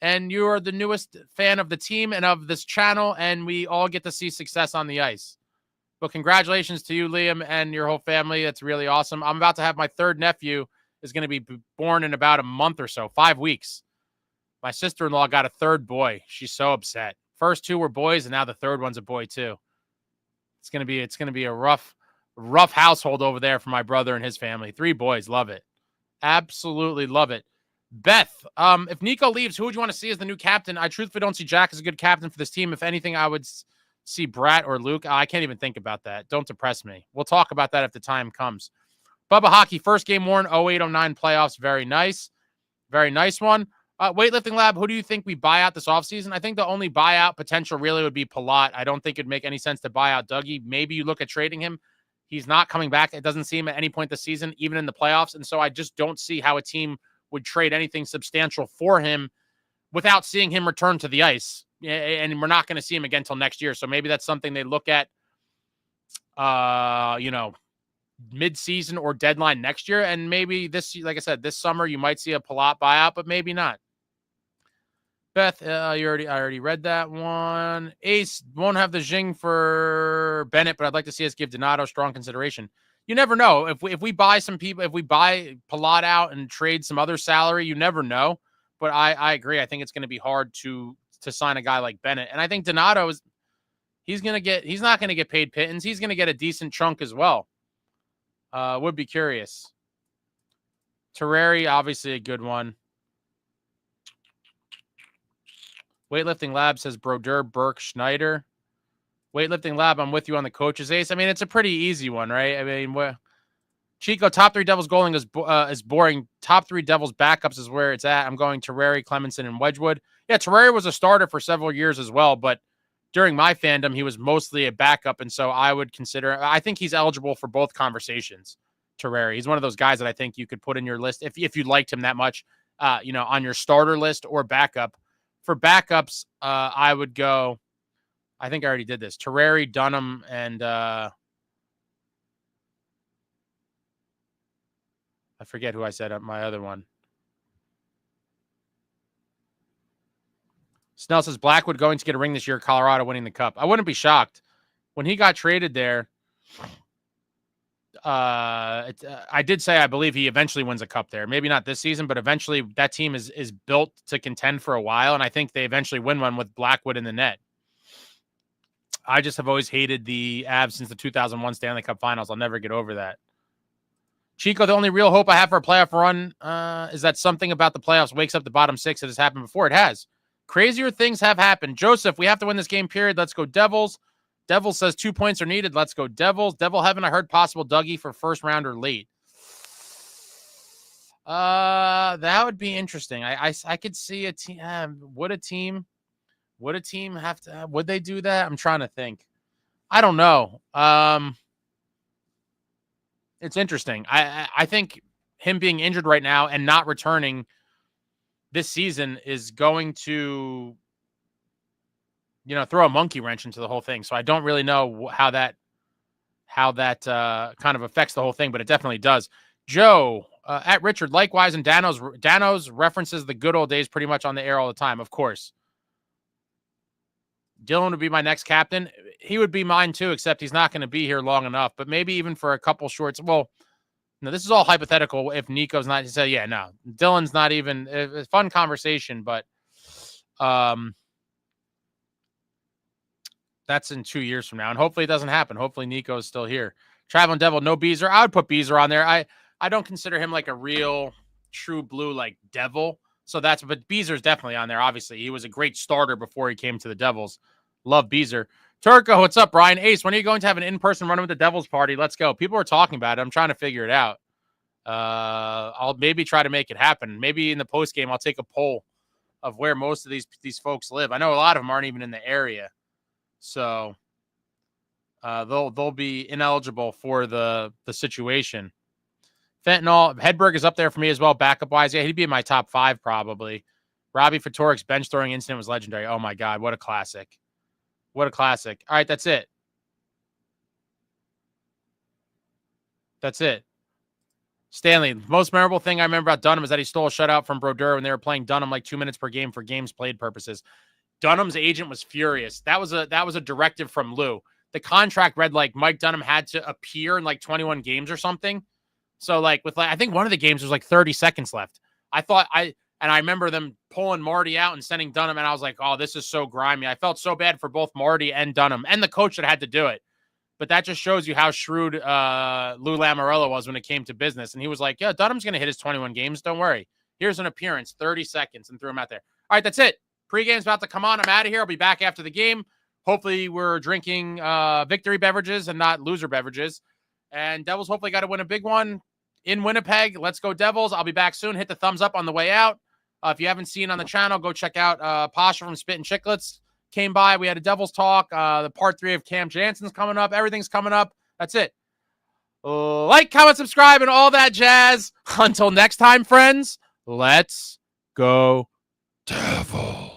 and you are the newest fan of the team and of this channel, and we all get to see success on the ice. But congratulations to you, Liam, and your whole family. That's really awesome. I'm about to have my third nephew is going to be born in about a month or so, 5 weeks. My sister-in-law got a third boy. She's so upset. First 2 were boys, and now the third one's a boy too. It's going to be a rough household over there for my brother and his family. 3 boys. Love it. Absolutely love it. Beth, if Nico leaves, who would you want to see as the new captain? I truthfully don't see Jack as a good captain for this team. If anything, I would see Bratt or Luke. I can't even think about that. Don't depress me. We'll talk about that if the time comes. Bubba Hockey, first game worn, 08-09 playoffs. Very nice. Very nice one. Weightlifting Lab, who do you think we buy out this offseason? I think the only buyout potential really would be Palat. I don't think it'd make any sense to buy out Dougie. Maybe you look at trading him. He's not coming back. It doesn't seem at any point this season, even in the playoffs. And so I just don't see how a team would trade anything substantial for him without seeing him return to the ice. And we're not going to see him again until next year. So maybe that's something they look at, mid-season or deadline next year. And maybe this, like I said, this summer you might see a Palat buyout, but maybe not. Beth, I already read that one. Ace won't have the zing for Bennett, but I'd like to see us give Donato strong consideration. You never know. If we buy some people, if we buy Palat out and trade some other salary, you never know. But I agree. I think it's going to be hard to sign a guy like Bennett. And I think Donato he's not going to get paid pittance. He's going to get a decent chunk as well. Would be curious. Terrari, obviously a good one. Weightlifting Lab says Brodeur, Burke, Schneider. Weightlifting Lab, I'm with you on the coach's ace. I mean, it's a pretty easy one, right? I mean, Chico, top 3 Devils goaling is boring. Top 3 Devils backups is where it's at. I'm going Terrari, Clemenson, and Wedgwood. Yeah, Terrari was a starter for several years as well, but during my fandom, he was mostly a backup, and so I think he's eligible for both conversations, Terrari. He's one of those guys that I think you could put in your list if you liked him that much, on your starter list or backup. For backups, I would go, I think I already did this, Terrari, Dunham, and I forget who I said my other one. Snell says Blackwood going to get a ring this year, Colorado winning the cup. I wouldn't be shocked. When he got traded there, I did say I believe he eventually wins a cup there. Maybe not this season, but eventually that team is built to contend for a while, and I think they eventually win one with Blackwood in the net. I just have always hated the Avs since the 2001 Stanley Cup Finals. I'll never get over that. Chico, the only real hope I have for a playoff run is that something about the playoffs wakes up the bottom 6 that has happened before. It has. Crazier things have happened. Joseph, we have to win this game, period. Let's go Devils. Devils says 2 points are needed. Let's go Devils. Devil Heaven, I heard possible Dougie for first round or late. That would be interesting. I could see a team. Would a team have to? Would they do that? I'm trying to think. I don't know. It's interesting. I think him being injured right now and not returning this season is going to, throw a monkey wrench into the whole thing. So I don't really know how that kind of affects the whole thing, but it definitely does. Joe, at Richard, likewise, and Dano's references the good old days pretty much on the air all the time, of course. Dylan would be my next captain. He would be mine too, except he's not going to be here long enough, but maybe even for a couple shorts. Well, no, this is all hypothetical. If Nico's not, he said, yeah, no, Dylan's not even a fun conversation, but that's in 2 years from now. And hopefully it doesn't happen. Hopefully Nico's still here. Traveling Devil, no Beezer. I would put Beezer on there. I don't consider him like a real true blue, like Devil. So but Beezer's definitely on there. Obviously he was a great starter before he came to the Devils. Love Beezer. Turco, what's up, Brian? Ace, when are you going to have an in-person run with the Devils party? Let's go. People are talking about it. I'm trying to figure it out. I'll maybe try to make it happen. Maybe in the post game, I'll take a poll of where most of these folks live. I know a lot of them aren't even in the area, so they'll be ineligible for the situation. Fentanyl, Hedberg is up there for me as well, backup wise. Yeah, he'd be in my top 5 probably. Robbie Fatorik's bench throwing incident was legendary. Oh my God, what a classic! What a classic! All right, that's it. That's it. Stanley, the most memorable thing I remember about Dunham is that he stole a shutout from Brodeur when they were playing Dunham like 2 minutes per game for games played purposes. Dunham's agent was furious. That was a directive from Lou. The contract read like Mike Dunham had to appear in like 21 games or something. So like I think one of the games was like 30 seconds left. I remember them pulling Marty out and sending Dunham, and I was like, oh, this is so grimy. I felt so bad for both Marty and Dunham and the coach that had to do it. But that just shows you how shrewd Lou Lamoriello was when it came to business. And he was like, yeah, Dunham's going to hit his 21 games. Don't worry. Here's an appearance, 30 seconds, and threw him out there. All right, that's it. Pre-game's about to come on. I'm out of here. I'll be back after the game. Hopefully we're drinking victory beverages and not loser beverages. And Devils hopefully got to win a big one in Winnipeg. Let's go Devils. I'll be back soon. Hit the thumbs up on the way out. If you haven't seen on the channel, go check out Pasha from Spit and Chicklets. Came by. We had a Devils talk. The part 3 of Cam Jansen's coming up. Everything's coming up. That's it. Like, comment, subscribe, and all that jazz. Until next time, friends, let's go Devils.